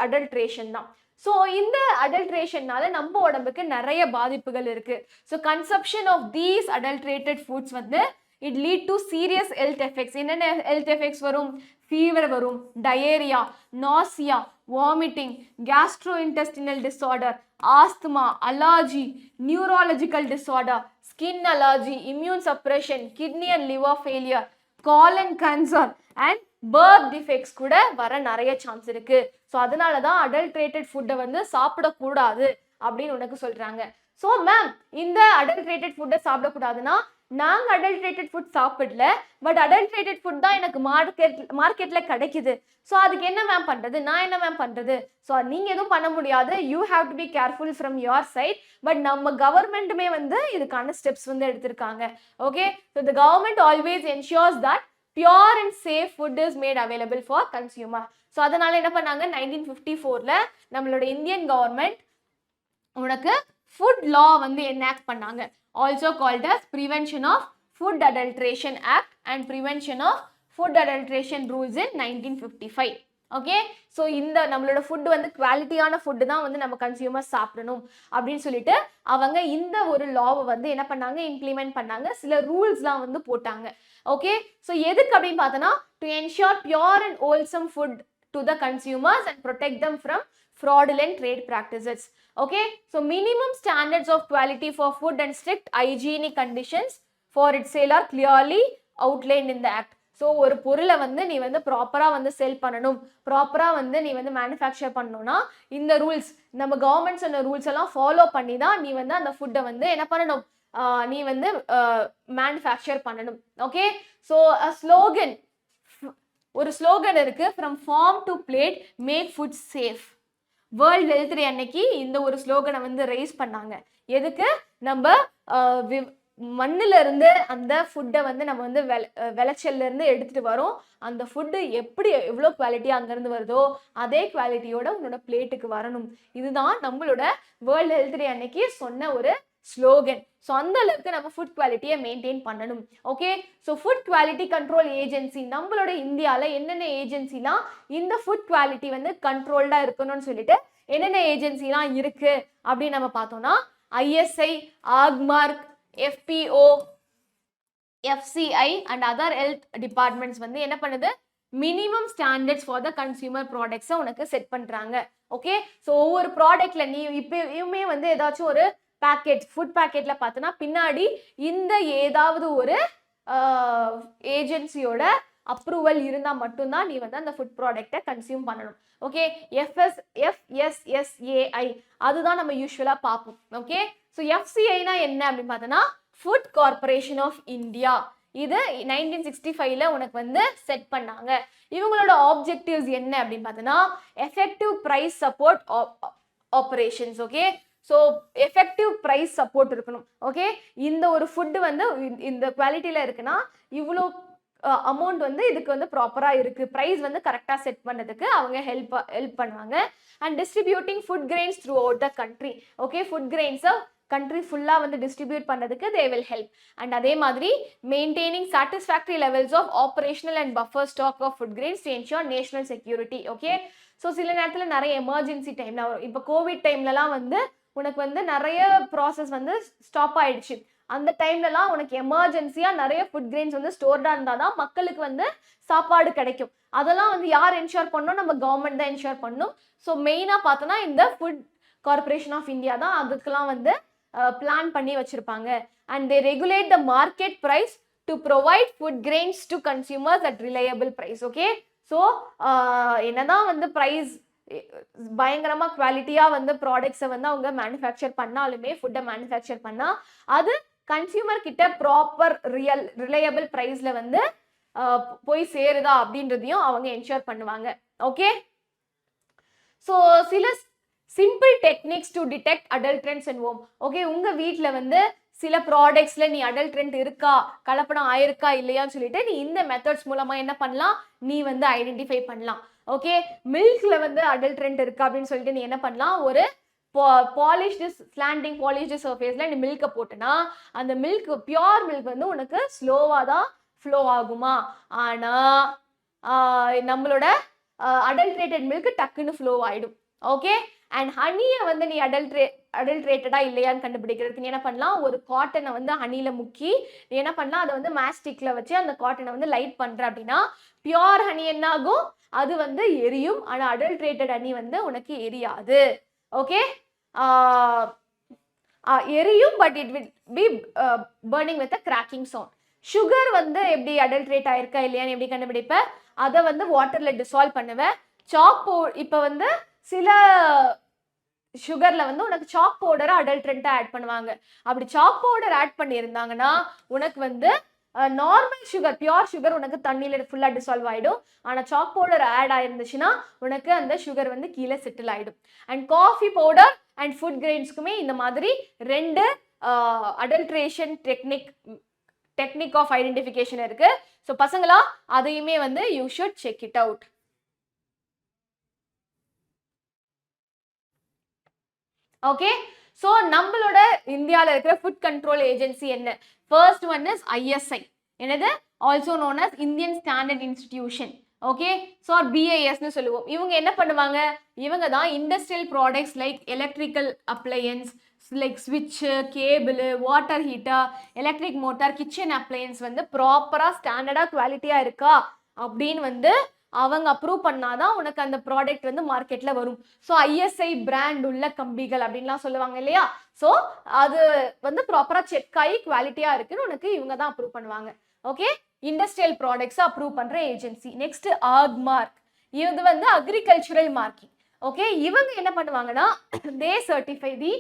அடல்ட்ரேஷன் தான். ஸோ இந்த அடல்ட்ரேஷன்னால நம்ம உடம்புக்கு நிறைய பாதிப்புகள் இருக்கு. So consumption of these adulterated foods வந்து it lead to serious health effects. என்னென்ன ஹெல்த் எஃபெக்ட்ஸ் வரும்? ஃபீவர் வரும், diarrhoea, nausea, vomiting, gastrointestinal disorder, asthma, allergy, neurological disorder, skin allergy, immune suppression, kidney and liver failure, colon cancer and birth defects கூட வர நிறைய chance இருக்கு. So அதனால தான் adulterated ஃபுட்டை வந்து சாப்பிடக்கூடாது அப்படின்னு உனக்கு சொல்றாங்க. ஸோ மேம், இந்த அடல்ட்ரேட்டட் ஃபுட்டை சாப்பிடக்கூடாதுன்னா நாங்க அடல்ட்ரேட்டட் ஃபுட் சாப்பிடல, பட் அடல்ட்ரேட்டட் ஃபுட் தான் எனக்கு மார்க்கெட்ல கிடைக்குது. ஸோ அதுக்கு என்ன மேம் பண்றது, நான் என்ன மேம் பண்றது? ஸோ நீங்க எதுவும் பண்ண முடியாது. You have to be careful from your side. But நம்ம கவர்மெண்ட்டுமே வந்து இதுக்கான ஸ்டெப்ஸ் வந்து எடுத்திருக்காங்க. Okay, so the government always ensures that pure and safe food is made available for consumer. So அதனால என்ன பண்ணாங்க, 1954ல நம்மளோட இந்தியன் கவர்மெண்ட் உனக்கு ஃபுட் லா வந்து என்ஆக்ட் பண்ணாங்க. Also called as prevention of food adulteration act and prevention of food adulteration rules in 1955. Okay, so இந்த நம்மளோட ஃபுட் வந்து குவாலிட்டியான ஃபுட்டு தான் வந்து நம்ம கன்சியூமர்ஸ் சாப்பிடணும் அப்படின்னு சொல்லிட்டு அவங்க இந்த ஒரு லாவை வந்து என்ன பண்ணாங்க, இம்ப்ளிமெண்ட் பண்ணாங்க. சில ரூல்ஸ்லாம் வந்து போட்டாங்க. ஓகே, ஸோ எதுக்கு அப்படின்னு பார்த்தோன்னா, to ensure pure and wholesome food to the consumers and protect them from fraudulent trade practices. Okay, so minimum standards of quality for food and strict hygienic conditions for its sale are clearly outlined in the act. So ஒரு பொருளை வந்து நீ வந்து ப்ராப்பராக வந்து செல் பண்ணணும், ப்ராப்பராக வந்து நீ வந்து மேனுஃபேக்சர் பண்ணணும்னா இந்த ரூல்ஸ், நம்ம கவர்மெண்ட் சொன்ன ரூல்ஸ் எல்லாம் ஃபாலோ பண்ணி தான் நீ வந்து அந்த ஃபுட்டை வந்து என்ன பண்ணணும், நீ வந்து மேனுஃபேக்சர் பண்ணணும். ஓகே, ஸோ ஸ்லோகன், ஒரு ஸ்லோகன் இருக்கு, from farm to plate make food safe. World Health Day அன்னைக்கு இந்த ஒரு ஸ்லோகனை வந்து ரைஸ் பண்ணாங்க. எதுக்கு, நம்ம மண்ணில இருந்து அந்த ஃபுட்டை வந்து நம்ம வந்து விளைச்சல்ல இருந்து எடுத்துட்டு வரோம். அந்த ஃபுட்டு எப்படி எவ்வளோ குவாலிட்டியாக அங்கேருந்து வருதோ அதே குவாலிட்டியோட உன்னோட பிளேட்டுக்கு வரணும். இதுதான் நம்மளோட வேர்ல்ட் ஹெல்த் டே அன்னைக்கு சொன்ன ஒரு ஸ்லோகன். ஸோ அந்த அளவுக்கு நம்ம ஃபுட் குவாலிட்டியை மெயின்டைன் பண்ணணும். Okay, so food quality control agency, நம்மளோட இந்தியாவில் என்னென்ன ஏஜென்சிலாம் இந்த ஃபுட் குவாலிட்டி வந்து கண்ட்ரோல்டாக இருக்கணும்னு சொல்லிட்டு என்னென்ன ஏஜென்சிலாம் இருக்கு அப்படின்னு நம்ம பார்த்தோம்னா, ISI, Agmark, FPO, FCI and other health departments வந்து என்ன பண்ணுது, minimum standards for the consumer ப்ராடக்ட்ஸை உனக்கு செட் பண்ணுறாங்க. ஓகே, ஸோ ஒவ்வொரு ப்ராடக்ட்ல நீ இப்பயுமே வந்து ஏதாச்சும் ஒரு பேக்கெட், ஃபுட் பேக்கெட்ல பார்த்தோன்னா பின்னாடி இந்த ஏதாவது ஒரு ஏஜென்சியோட அப்ரூவல் இருந்தால் மட்டும்தான் நீ வந்து அந்த ஃபுட் ப்ராடக்டை கன்சியூம் பண்ணணும். ஓகே, FSSAI அதுதான் நம்ம யூஸ்வலாக பார்ப்போம். ஓகே, ஸோ FCIனா என்ன அப்படின்னு பார்த்தோன்னா, ஃபுட் கார்பரேஷன் ஆஃப் இந்தியா. இது 1965ல உனக்கு வந்து செட் பண்ணாங்க. இவங்களோட ஆப்ஜெக்டிவ்ஸ் என்ன அப்படின்னு பார்த்தோன்னா, effective price support operations. Okay, so effective price support இருக்கணும். ஓகே, இந்த ஒரு ஃபுட்டு வந்து இந்த குவாலிட்டியில் இருக்குன்னா இவ்வளோ அமௌண்ட் வந்து இதுக்கு வந்து ப்ராப்பராக இருக்குது, ப்ரைஸ் வந்து கரெக்டாக செட் பண்ணதுக்கு அவங்க ஹெல்ப் பண்ணுவாங்க. And distributing food grains throughout the country. Okay, food கிரெயின்ஸை கண்ட்ரி ஃபுல்லாக வந்து டிஸ்ட்ரிபியூட் பண்ணுறதுக்கு தே வில் ஹெல்ப். அண்ட் அதே மாதிரி maintaining satisfactory levels of operational and buffer stock of food grains to ensure national security. Okay, so சில நேரத்தில் நிறைய emergency டைமில் வரும். இப்போ கோவிட் டைம்லலாம் வந்து உனக்கு வந்து நிறைய ப்ராசஸ் வந்து ஸ்டாப் ஆயிடுச்சு. அந்த டைம்லலாம் உனக்கு எமர்ஜென்சியாக நிறைய ஃபுட் கிரெயின்ஸ் வந்து ஸ்டோர்டாக இருந்தால் தான் மக்களுக்கு வந்து சாப்பாடு கிடைக்கும். அதெல்லாம் வந்து யார் என்ஷூர் பண்ணணும், நம்ம கவர்மெண்ட் தான் என்ஷூர் பண்ணணும். ஸோ மெயினாக பார்த்தோன்னா இந்த ஃபுட் கார்பரேஷன் ஆஃப் இந்தியா தான் அதுக்கெல்லாம் வந்து பிளான் பண்ணி வச்சுருப்பாங்க. And they regulate the market price to provide food grains to consumers at reliable price. Okay, so என்னதான் வந்து ப்ரைஸ் பயங்கரமாக குவாலிட்டியாக வந்து ப்ராடக்ட்ஸை வந்து அவங்க மேனுஃபேக்சர் பண்ணாலுமே, ஃபுட்டை மேனுஃபேக்சர் பண்ணால் அது கன்சியூமர் கிட்ட ப்ராப்பர் ரிலையபிள் ப்ரைஸில் வந்து போய் சேருதா அப்படின்றதையும் அவங்க என்ஷூர் பண்ணுவாங்க. ஓகே, ஸோ சில simple techniques to detect adulterants in home. Okay, உங்கள் வீட்டில் வந்து சில ப்ராடக்ட்ஸில் நீ அடல்ட்ரன்ட் இருக்கா, கலப்படம் ஆயிருக்கா இல்லையான்னு சொல்லிட்டு நீ இந்த மெத்தட்ஸ் மூலமாக என்ன பண்ணலாம், நீ வந்து ஐடென்டிஃபை பண்ணலாம். ஓகே, மில்க்ல வந்து அடல்ட்ரன்ட் இருக்கா அப்படின்னு சொல்லிட்டு நீ என்ன பண்ணலாம், ஒரு பாலிஷ்டு ஸ்லாண்டிங் பாலிஷ்டு சர்ஃபேஸில் நீ மில்கை போட்டுனா அந்த மில்க் பியோர் மில்க் வந்து உனக்கு ஸ்லோவாக தான் ஃப்ளோ ஆகுமா. ஆனால் நம்மளோட அடல்ட்ரேட்டட் மில்க் டக்குன்னு ஃப்ளோ ஆகிடும். ஓகே, அண்ட் ஹனியை வந்து நீ அடல்ட்ரேட்டடா இல்லையான்னு கண்டுபிடிக்கிறதுக்கு நீ என்ன பண்ணலாம், ஒரு காட்டனை வந்து ஹனியில் முக்கி நீ என்ன பண்ணலாம், அதை வந்து மேஸ்டிக்கில் வச்சு அந்த காட்டனை வந்து லைட் பண்ணுற அப்படின்னா பியோர் ஹனி என்ன ஆகும், அது வந்து எரியும். ஆனால் அடல்ட்ரேட்டட் ஹனி வந்து உனக்கு எரியாது. ஓகே, எரியும், but it will be burning with a cracking sound. Sugar வந்து எப்படி அடல்ட்ரேட் ஆயிருக்கா இல்லையான்னு எப்படி கண்டுபிடிப்ப, அதை வந்து வாட்டரில் டிசால்வ் பண்ணுவேன். இப்போ வந்து சில சுகர்ல வந்து உனக்கு சாக் பவுடர் அடல்ட்ரண்டா ஆட் பண்ணுவாங்க. அப்படி சாக் பவுடர் ஆட் பண்ணியிருந்தாங்கன்னா உனக்கு வந்து நார்மல் சுகர் பியூர் சுகர் உனக்கு தண்ணியில ஃபுல்லா டிசால்வ் ஆயிடும். ஆனா சாக் பவுடர் ஆட் ஆயிருந்துச்சுன்னா உனக்கு அந்த சுகர் வந்து கீழே செட்டில் ஆயிடும். And coffee powder and food கிரெயின்ஸ்க்குமே இந்த மாதிரி 2 அடல்ட்ரேஷன் டெக்னிக் ஆஃப் ஐடென்டிஃபிகேஷன் இருக்கு. ஸோ பசங்களா அதையுமே வந்து you should check it out. Okay, so நம்மளோட இந்தியாவில் இருக்கிற ஃபுட் கண்ட்ரோல் ஏஜென்சி என்ன? ஃபர்ஸ்ட் ஒன் இஸ் ISI, என்னது also known as Indian standard institution. Okay, so BISன்னு சொல்லுவோம். இவங்க என்ன பண்ணுவாங்க? இவங்க தான் industrial products like electrical appliances like ஸ்விட்சு, cable, water heater, electric motor, kitchen appliances வந்து ப்ராப்பராக ஸ்டாண்டர்டாக குவாலிட்டியாக இருக்கா அப்படின்னு வந்து அவங்க அப்ரூவ் பண்ணாதான் உனக்கு அந்த ப்ராடக்ட் வந்து மார்க்கெட்ல வரும். ஸோ ISI பிராண்ட் உள்ள கம்பிகள் அப்படின்லாம் சொல்லுவாங்க இல்லையா? ஸோ அது வந்து ப்ராப்பரா செக் ஆகி குவாலிட்டியா இருக்குன்னு உனக்கு இவங்க தான் அப்ரூவ் பண்ணுவாங்க. ஓகே, இண்டஸ்ட்ரியல் ப்ராடக்ட்ஸ் அப்ரூவ் பண்ற ஏஜென்சி. நெக்ஸ்ட் ஆக்மார்க், இது வந்து அக்ரிகல்ச்சரல் மார்க்கிங். ஓகே, இவங்க என்ன பண்ணுவாங்கன்னா they certify the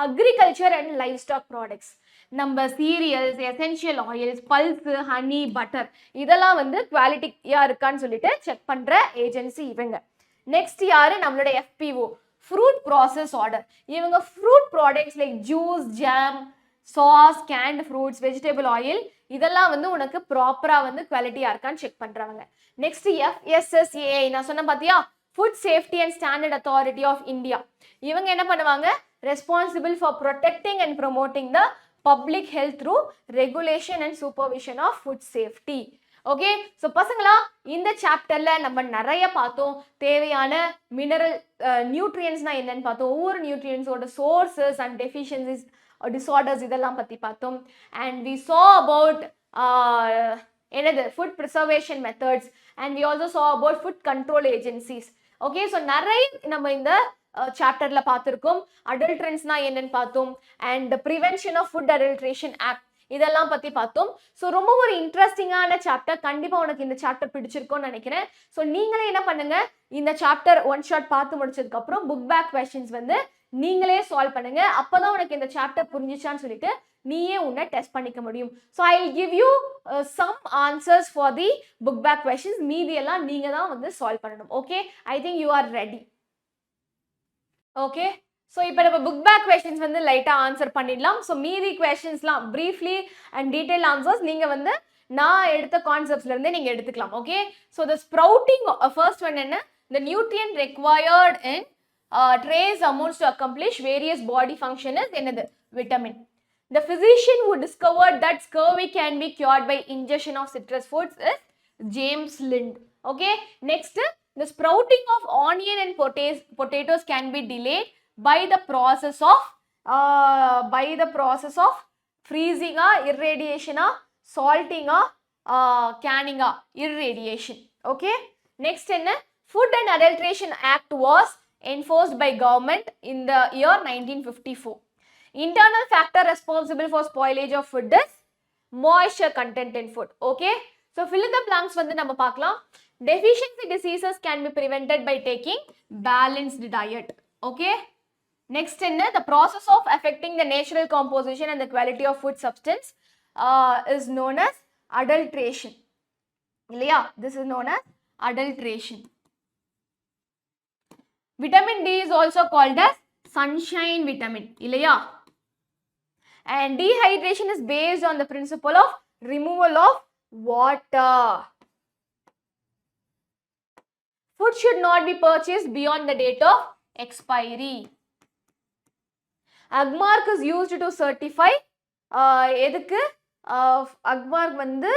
agriculture and livestock products. நம்ம cereals, essential oils, pulses, honey, butter இதெல்லாம் வந்து குவாலிட்டியா இருக்கான்னு சொல்லிட்டு செக் பண்ற ஏஜென்சி இவங்க. நெக்ஸ்ட் யாரு? நம்மளோட FPO, ஃப்ரூட் ப்ராசஸ் ஆர்டர். இவங்க fruit products like juice, jam, sauce, Cantt fruits, vegetable oil இதெல்லாம் வந்து உனக்கு ப்ராப்பரா வந்து குவாலிட்டியா இருக்கான்னு செக் பண்றாங்க. நெக்ஸ்ட் FSSAI, நான் சொன்ன பாத்தியா, food safety and standard authority of India. இவங்க என்ன பண்ணுவாங்க? Responsible for protecting and promoting the public health through regulation and supervision of food safety. Okay, so பசங்களா இந்த சாப்டர்ல நம்ம நிறைய பார்த்தோம். தேவையான மினரல் நியூட்ரியன்ஸ்னா என்னன்னு பார்த்தோம். ஒவ்வொரு நியூட்ரியன்ஸோட சோர்சஸ் அண்ட் டெஃபிஷியன்சிஸ், டிசார்டர்ஸ் இதெல்லாம் பற்றி பார்த்தோம். அண்ட் வி சா அபவுட் என்னது food preservation methods and we also saw about food control agencies. Okay, so நிறைய நம்ம இந்த சாப்டர்ல பார்த்துருக்கோம். அடல்ட்ரன்ஸ்னா என்னன்னு பார்த்தோம். And prevention of food adulteration act இதெல்லாம் பத்தி பார்த்தோம். ஸோ ரொம்ப ஒரு இன்ட்ரெஸ்டிங்கான சாப்டர். கண்டிப்பா உனக்கு இந்த சாப்டர் பிடிச்சிருக்கும்னு நினைக்கிறேன். ஸோ நீங்களே என்ன பண்ணுங்க, இந்த சாப்டர் ஒன் ஷாட் பார்த்து முடிச்சதுக்கு அப்புறம் புக் பேக் கொஸ்டின்ஸ் வந்து நீங்களே சால்வ் பண்ணுங்க. அப்பதான் உனக்கு இந்த சாப்டர் புரிஞ்சிச்சான்னு சொல்லிட்டு நீயே உன்னை டெஸ்ட் பண்ணிக்க முடியும். So I will give you some answers for the book back questions. மீதி எல்லாம் நீங்க தான் வந்து சால்வ் பண்ணணும். Okay, I think you are ready. Okay, so இப்போ நம்ம புக் பேக் கொஸ்டின்ஸ் வந்து லைட்டாக ஆன்சர் பண்ணிடலாம். ஸோ மீதி கொஸ்டின்ஸ்லாம் ப்ரீஃப்லி அண்ட் டீட்டெயில் ஆன்சர்ஸ் நீங்கள் வந்து நான் எடுத்த கான்செப்ட்ஸ்லேருந்தே நீங்கள் எடுத்துக்கலாம். Okay, so the sprouting first one என்ன? The nutrient required in trace amounts to accomplish various body function is என்னது? Vitamin. The physician who discovered that scurvy can be cured by ingestion of citrus fruits is James Lind. Okay, next, the sprouting of onion and potatoes can be delayed by the process of freezing or irradiation or salting or canning or irradiation. Okay, next என்ன? Food and Adulteration Act was enforced by government in the year 1954. Internal factor responsible for spoilage of food is moisture content in food. Okay, so fill in the blanks வந்து நம்ம பார்க்கலாம். Deficiency diseases can be prevented by taking balanced diet. Okay, next என்ன? The process of affecting the natural composition and the quality of food substance is known as adulteration. இல்லையா? This is known as adulteration. Vitamin D is also called as sunshine vitamin. இல்லையா? And dehydration is based on the principle of removal of water. Food should not be purchased beyond the date of expiry. Agmark is used to certify எதுக்கு? Agmark வந்து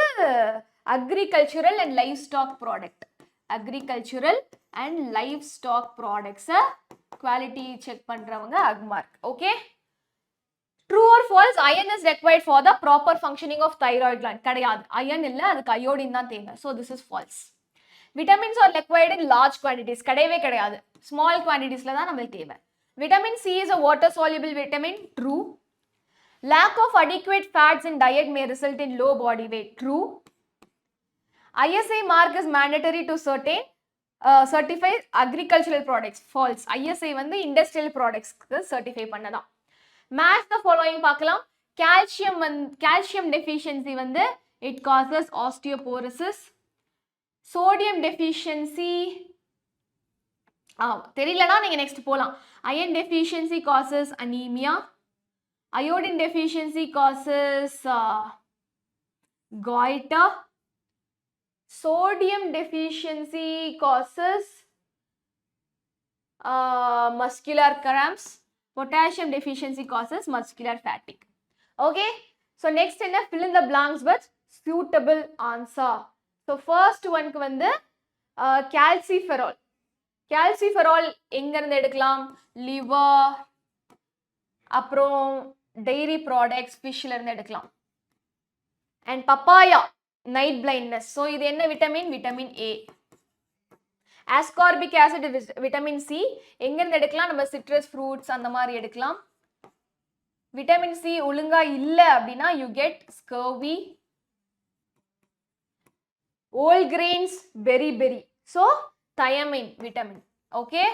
agricultural and livestock product. Agricultural and livestock products quality check பண்றவங்க Agmark. Okay, true or false? Iron is required for the proper functioning of thyroid gland. கிடையாது, iron இல்ல, அதுக்கு iodine தான் தேவை. So this is false. Vitamins are required in large quantities. கிடையவே கிடையாது, small quantitiesல தான் நம்மளுக்கு தேவை. Vitamin C is a water soluble vitamin. True. Lack of adequate fats in diet may result in low body weight. True. ISI mark is mandatory to certain certified agricultural products. False. ISI வந்து industrial products certify பண்ணதான். Match the following பார்க்கலாம். calcium deficiency வந்து it causes osteoporosis. Sodium deficiency தெரியலனா நீங்க next போலாம். Iron deficiency causes anemia. Iodine deficiency causes goiter. Sodium deficiency causes muscular cramps. Potassium deficiency causes muscular fatigue. Okay, so next என்ன fill in the blanks with suitable answer. So first one க்கு வந்து calciferol. Calciferol எங்க இருந்து எடுக்கலாம்? liver, அப்புறம் dairy products, fishல இருந்து எடுக்கலாம். And papaya, night blindness. So இது என்ன vitamin? Vitamin A. Ascorbic acid, vitamin C. எங்க இருந்து எடுக்கலாம்? நம்ம citrus fruits அந்த மாதிரி எடுக்கலாம். Vitamin C ஒழுங்கா இல்ல அப்படின்னா you get scurvy. Whole grains, berry. So thiamine vitamin. Okay.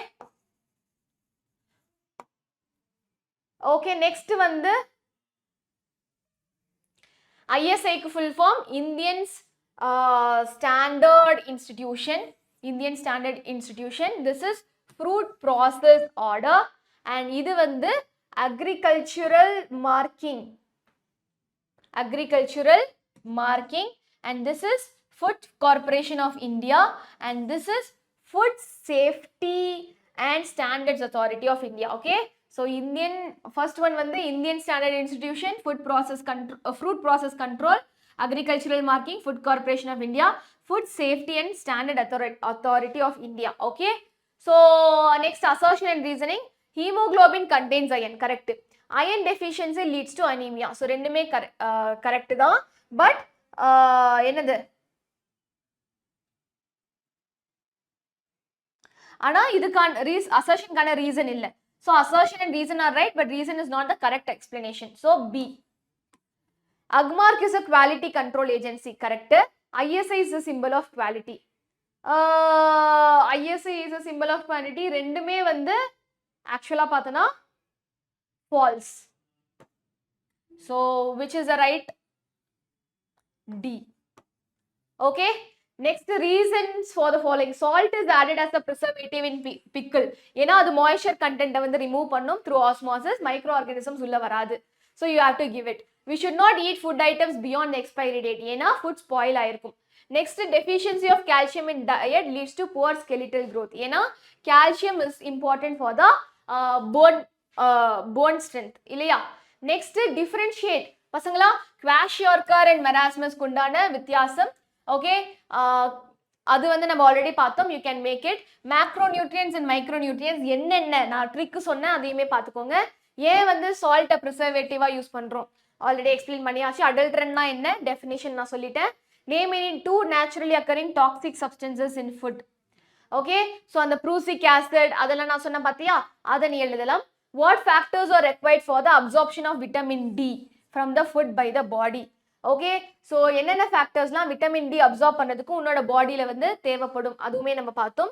Okay, next வந்து ISI க்கு full form Indian Standard Institution. Indian Standard Institution. This is fruit process order and இது வந்து agricultural marking and this is Food Corporation of India and this is Food Safety and Standards Authority of India. Okay, so first one வந்து Indian Standard Institution, fruit process control, agricultural marking, Food Corporation of India, Food Safety and Standard Authority of India. Okay, so next assertion and reasoning. Hemoglobin contains iron. Correct. Iron deficiency leads to anemia. So ரெண்டுமே correct தான். But என்னது? ஆனா இதுக்கான assertionக்கான reason இல்ல. So assertion and reason are right, but reason is not the correct explanation. So B. Agmark is a quality control agency. Correct. ISI is a symbol of quality. ISI is a symbol of quality. ரெண்டுமே வந்து actually பார்த்தனா false. So which is the right? D. Okay. Next, reasons for the following. Salt is added as a preservative in pickle. ஏனா அது moisture content வந்து remove பண்ணும் through osmosis. Microorganisms உள்ள வராது. So you have to give it. We should not eat food items beyond the expiry date. ஏனா food spoil ஆயிருக்கும். Next, deficiency of calcium in diet leads to poor skeletal growth. ஏனா calcium is important for the bone strength. இல்லையா? Next, differentiate. பசங்களா kwashiorkor and marasmus குண்டான வித்தியாசம். Okay, அது வந்து நம்ம already பார்த்தோம். You can make it. Macronutrients and micronutrients என்னென்ன நான் ட்ரிக் சொன்னேன், அதையுமே பார்த்துக்கோங்க. ஏன் வந்து சால்ட்டை ப்ரிசர்வேட்டிவா யூஸ் பண்றோம் ஆல்ரெடி எக்ஸ்பிளைன் பண்ணியாச்சு. அடல்ட்ரன்னா என்ன டெஃபினிஷன் நான் சொல்லிட்டேன். Name any 2 naturally occurring toxic substances in food. Okay, so அந்த prussic acid அதெல்லாம் நான் சொன்ன பாத்தியா, அதை நீ எழுதலாம். What factors are required for the absorption of vitamin D from the food by the body? Okay, so என்னென்ன ஃபேக்டர்ஸ்லாம் விட்டமின் டி அப்சார்ப் பண்ணுறதுக்கு உன்னோட பாடியில் வந்து தேவைப்படும் அதுவுமே நம்ம பார்த்தோம்.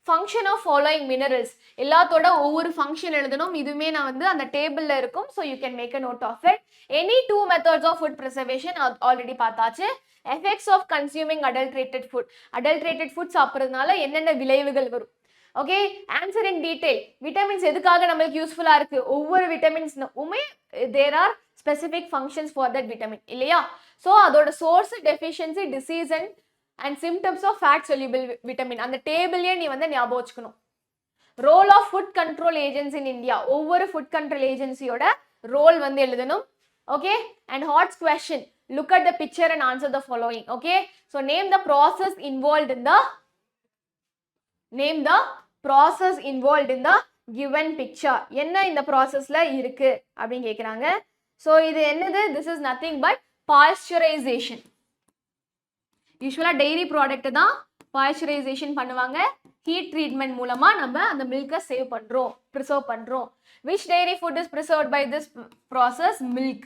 ஃபங்க்ஷன் ஆஃப் ஃபாலோயிங் மினரல்ஸ் எல்லாத்தோட ஒவ்வொரு ஃபங்க்ஷன் எழுதணும். இதுவுமே நான் வந்து அந்த டேபிளில் இருக்கும். So you can make a note of it. Any 2 methods of food preservation already பார்த்தாச்சு. Effects of consuming adulterated food சாப்பிட்றதுனால என்னென்ன விளைவுகள் வரும். Okay, answer in detail. Vitamins எதுக்காக நம்மளுக்கு யூஸ்ஃபுல்லாக இருக்குது? ஒவ்வொரு விட்டமின்ஸ்னுமே there are specific functions for that vitamin இல்லையா? so அதோட source, deficiency, disease and symptoms of fat soluble vitamin அந்த டேபிள்லயே நீ வந்து ஞாபகம் வச்சுக்கணும். role of food control agents in India ஒவ்வொரு food control agencyயோட ரோல் வந்து எழுதணும். okay, and hot question, look at the picture and answer the following. okay, so name the process involved in the given picture. என்ன இந்த ப்ராசஸ்ல இருக்கு அப்படின்னு கேக்குறாங்க. so இது என்னது? this is nothing but pasteurization. யூசுவலா dairy product தான் pasteurization பண்ணுவாங்க. heat treatment மூலமா நம்ம அந்த மில்கை preserve பண்றோம். which dairy food is preserved by this process? milk.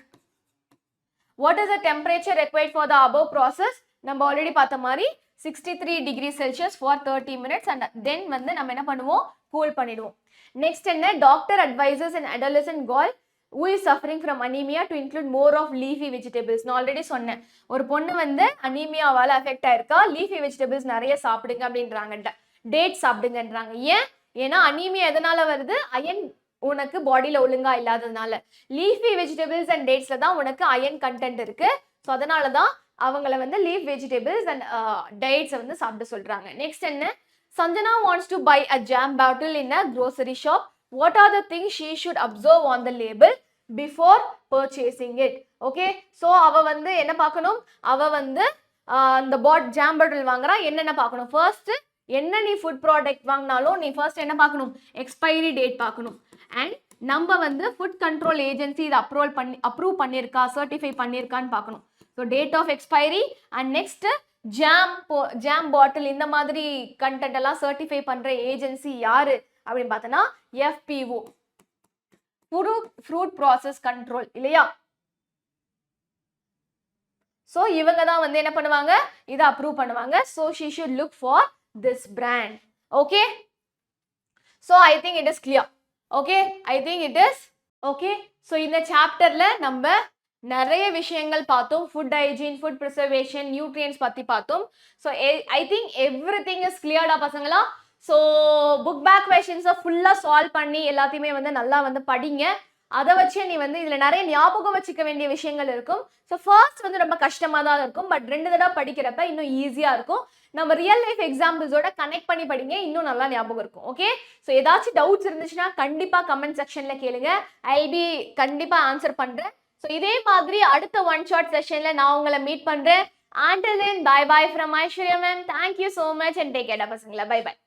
what is the temperature required for the above process? நம்ம already பார்த்த மாதிரி 63 degree Celsius for 30 minutes and then வந்து நம்ம என்ன பண்ணுவோம் கூல் பண்ணிடுவோம். நெக்ஸ்ட் என்ன doctor advices and adolescent girl who is suffering from anemia to include more of leafy vegetables. நான் ஆல்ரெடி சொன்னேன் ஒரு பொண்ணு வந்து அனீமியாவால அஃபெக்ட் ஆயிருக்கா லீஃபி வெஜிடபிள்ஸ் நிறைய சாப்பிடுங்க அப்படின்றாங்க டேட் சாப்பிடுங்கன்றாங்க ஏன்னா அனீமியா எதனால வருது அயன் உனக்கு பாடியில ஒழுங்கா இல்லாததுனால லீஃபி வெஜிடபிள்ஸ் அண்ட் டேட்ஸ்ல தான் உனக்கு அயன் கண்டென்ட் இருக்கு ஸோ அதனால தான் அவங்கள வந்து லீஃப் வெஜிடபிள்ஸ் அண்ட் டேட்ஸை வந்து சாப்பிட சொல்றாங்க. நெக்ஸ்ட் என்ன Sanjana wants to buy a jam bottle in a grocery shop. What are the things she should observe on the label before purchasing it? Okay, so அவ வந்து என்ன பார்க்கணும் அவ வந்து இந்த ஜாம் பாட்டில் வாங்குறா என்னென்ன பார்க்கணும் ஃபர்ஸ்ட் என்ன நீ ஃபுட் ப்ராடக்ட் வாங்கினாலும் நீ ஃபர்ஸ்ட் என்ன பார்க்கணும் எக்ஸ்பைரி டேட் பார்க்கணும் அண்ட் நம்ம வந்து ஃபுட் கண்ட்ரோல் ஏஜென்சி இதை அப்ரூவ் பண்ணியிருக்கா சர்டிஃபை பண்ணியிருக்கான்னு பார்க்கணும். So date of expiry and next jam bottle இந்த மாதிரி கண்டென்ட் எல்லாம் சர்டிஃபை பண்ற ஏஜென்சி யாரு அப்படின்னு பார்த்தோன்னா FPO ஃப்ரூட் ப்ராசஸ் கண்ட்ரோல் இல்லையா. ஸோ இவங்க தான் வந்து என்ன பண்ணுவாங்க இதை அப்ரூவ் பண்ணுவாங்க. So she should look for this brand. Okay so I think it is clear. Okay I think it is okay. So இந்த சாப்டர்ல நம்ம நிறைய விஷயங்கள் பார்த்தோம் food hygiene food preservation nutrients பற்றி பார்த்தோம். So I think everything is கிளியர்டா பசங்களா. ஸோ புக் பேக் கொஷின்ஸை ஃபுல்லாக சால்வ் பண்ணி எல்லாத்தையுமே வந்து நல்லா வந்து படிங்க. அதை வச்சு நீ வந்து இதில் நிறைய ஞாபகம் வச்சுக்க வேண்டிய விஷயங்கள் இருக்கும். ஸோ ஃபர்ஸ்ட் வந்து ரொம்ப கஷ்டமாக தான் இருக்கும் பட் 2 தடவை படிக்கிறப்ப இன்னும் ஈஸியாக இருக்கும். நம்ம ரியல் லைஃப் எக்ஸாம்பிள்ஸோட கனெக்ட் பண்ணி படிங்க இன்னும் நல்லா ஞாபகம் இருக்கும். ஓகே ஸோ ஏதாச்சும் டவுட்ஸ் இருந்துச்சுன்னா கண்டிப்பாக கமெண்ட் செக்ஷனில் கேளுங்க ஐ பி கண்டிப்பாக ஆன்சர் பண்ணுறேன். ஸோ இதே மாதிரி அடுத்த ஒன் ஷாட் செஷனில் நான் உங்களை மீட் பண்ணுறேன். Until then, bye bye from Aishwarya ma'am. Thank you so much and take care, பசங்களா. Bye bye.